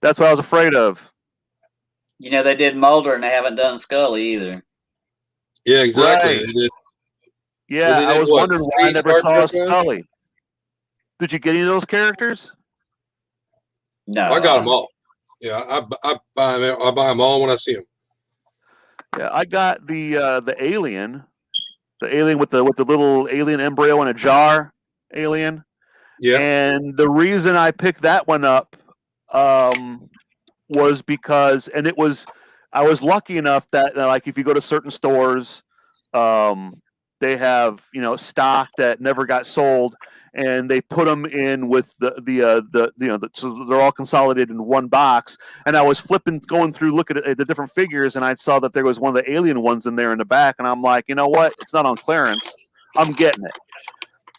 that's what I was afraid of. They did Mulder and they haven't done Scully either. Yeah, exactly. Right. They did. Yeah, they did I was wondering why I never saw Scully. Did you get any of those characters? No, I got them all. Yeah, I buy them all when I see them. Yeah, I got the alien with the little alien embryo in a jar alien. Yeah. And the reason I picked that one up was because, and I was lucky enough that like if you go to certain stores, they have stock that never got sold, and they put them in with so they're all consolidated in one box. And I was going through looking at the different figures, and I saw that there was one of the alien ones in there in the back, and I'm like, you know what? It's not on clearance. I'm getting it.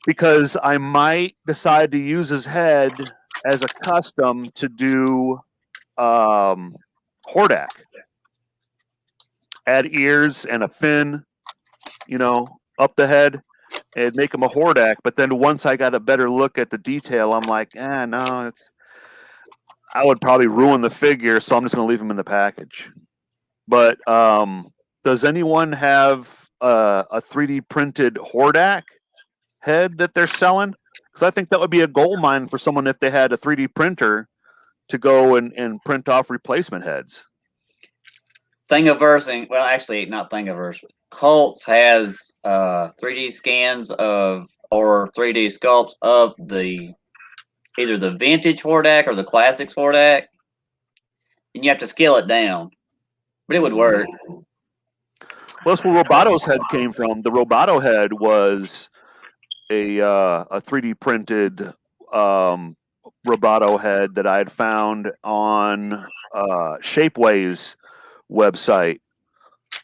because I might decide to use his head as a custom to do Hordak. Add ears and a fin, up the head, and make him a Hordak. But then once I got a better look at the detail, I'm like, no, I would probably ruin the figure, so I'm just going to leave him in the package. But does anyone have a 3D printed Hordak head that they're selling? Because I think that would be a gold mine for someone if they had a 3D printer to go and print off replacement heads. Thingiverse, well, actually, not Thingiverse. Colts has 3D scans or 3D sculpts of either the vintage Hordak or the classics Hordak, and you have to scale it down, but it would work. Well, that's where Robato's head came from. The Robato head was a 3D printed Robato head that I had found on Shapeways website.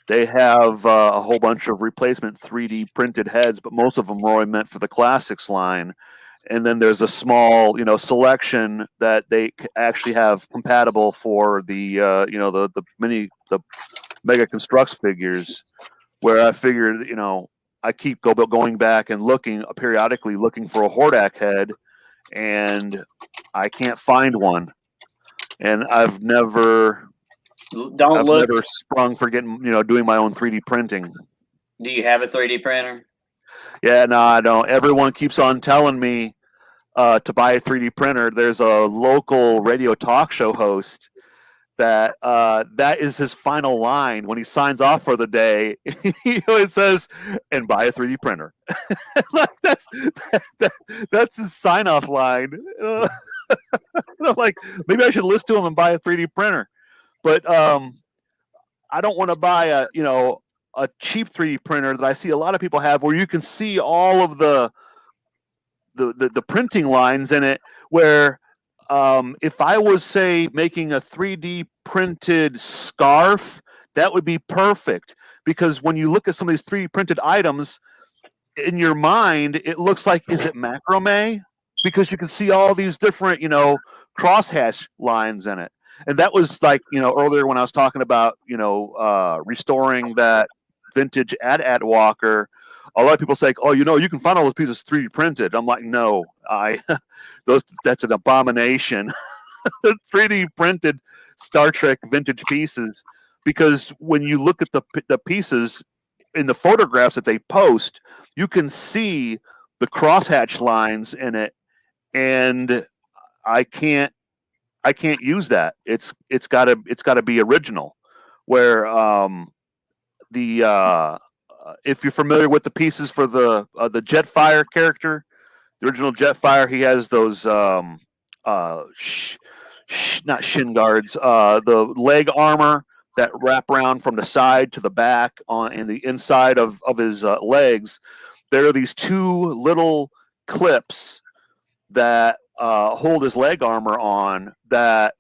They have a whole bunch of replacement 3D printed heads, but most of them were only meant for the classics line. And then there's a small, selection that they actually have compatible for the Mega Construx figures, where I figured, I keep going back and periodically looking for a Hordak head, and I can't find one. And I've never sprung for getting, doing my own 3D printing. Do you have a 3D printer? Yeah, no, I don't. Everyone keeps on telling me to buy a 3D printer. There's a local radio talk show host that is his final line when he signs off for the day. He always says, "And buy a 3D printer." That's his sign off line. I'm like, maybe I should listen to him and buy a 3D printer. But I don't want to buy a cheap 3D printer that I see a lot of people have, where you can see all of the printing lines in it. Where if I was, say, making a 3D printed scarf, that would be perfect, because when you look at some of these 3D printed items, in your mind, it looks like, is it macrame? Because you can see all these different, crosshatch lines in it. And that was like, earlier when I was talking about, restoring that vintage Ad Walker, a lot of people say, oh, you can find all those pieces 3D printed. I'm like, no, that's an abomination. 3D printed Star Trek vintage pieces, because when you look at the pieces in the photographs that they post, you can see the crosshatch lines in it, and I can't use that. It's got to be original. Where if you're familiar with the pieces for the Jetfire character, the original Jetfire, he has those not shin guards, the leg armor that wrap around from the side to the back and the inside of his legs. There are these two little clips that hold his leg armor on. That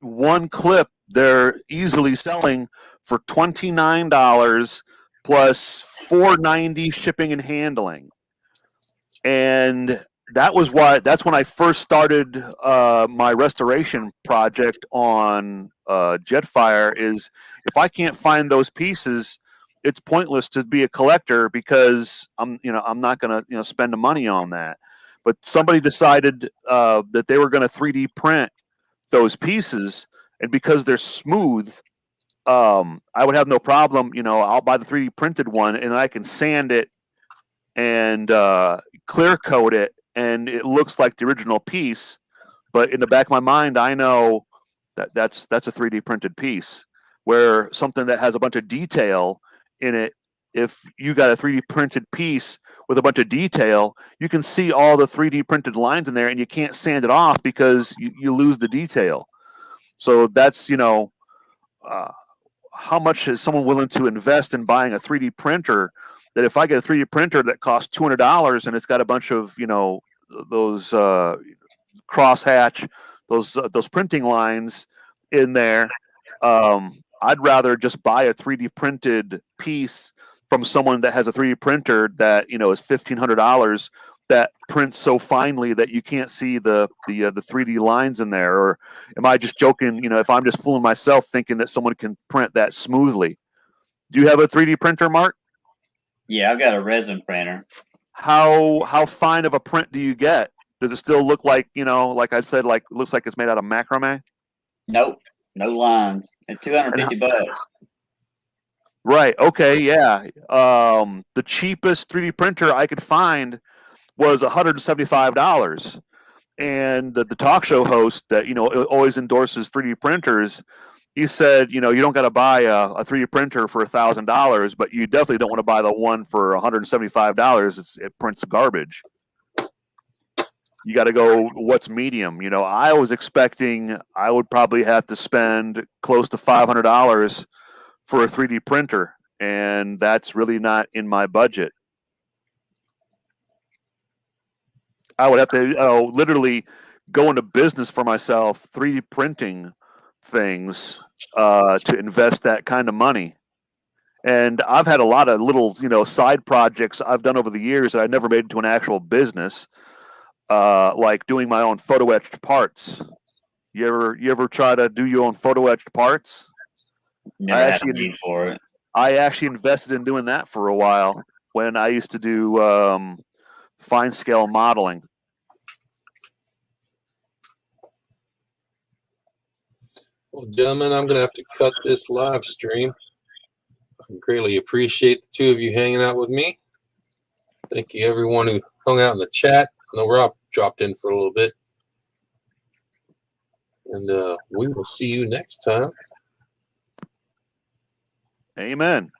one clip they're easily selling for $29 plus $4.90 shipping and handling. And that's when I first started my restoration project on Jetfire. Is if I can't find those pieces, it's pointless to be a collector, because I'm not going to spend the money on that. But somebody decided that they were going to 3D print those pieces, and because they're smooth, I would have no problem. I'll buy the 3D printed one, and I can sand it and clear coat it, and it looks like the original piece. But in the back of my mind, I know that's a 3D printed piece. Where something that has a bunch of detail in it, if you got a 3D printed piece with a bunch of detail, you can see all the 3D printed lines in there, and you can't sand it off because you lose the detail. So that's, how much is someone willing to invest in buying a 3D printer, that if I get a 3D printer that costs $200 and it's got a bunch of, those crosshatch, those printing lines in there, I'd rather just buy a 3D printed piece from someone that has a 3D printer that, you know, is $1,500 that prints so finely that you can't see the 3D lines in there? Or am I just joking, you know, if I'm just fooling myself thinking that someone can print that smoothly? Do you have a 3D printer, Mark? Yeah, I've got a resin printer. How fine of a print do you get? Does it still look like, you know, like I said, like looks like it's made out of macrame? Nope, no lines. At $250. Right. Okay. Yeah. The cheapest 3D printer I could find was $175. And the talk show host that, you know, always endorses 3D printers, he said, you know, you don't got to buy a 3D printer for $1,000, but you definitely don't want to buy the one for $175. It prints garbage. You got to go what's medium. You know, I was expecting I would probably have to spend close to $500 for a 3D printer, and that's really not in my budget. I would have to literally go into business for myself, 3D printing things to invest that kind of money. And I've had a lot of little, you know, side projects I've done over the years that I never made into an actual business, like doing my own photo etched parts. You ever try to do your own photo etched parts? Never had a need for it. I actually invested in doing that for a while when I used to do fine scale modeling. Well, gentlemen, I'm going to have to cut this live stream. I greatly appreciate the two of you hanging out with me. Thank you, everyone who hung out in the chat. I know Rob dropped in for a little bit. And we will see you next time. Amen.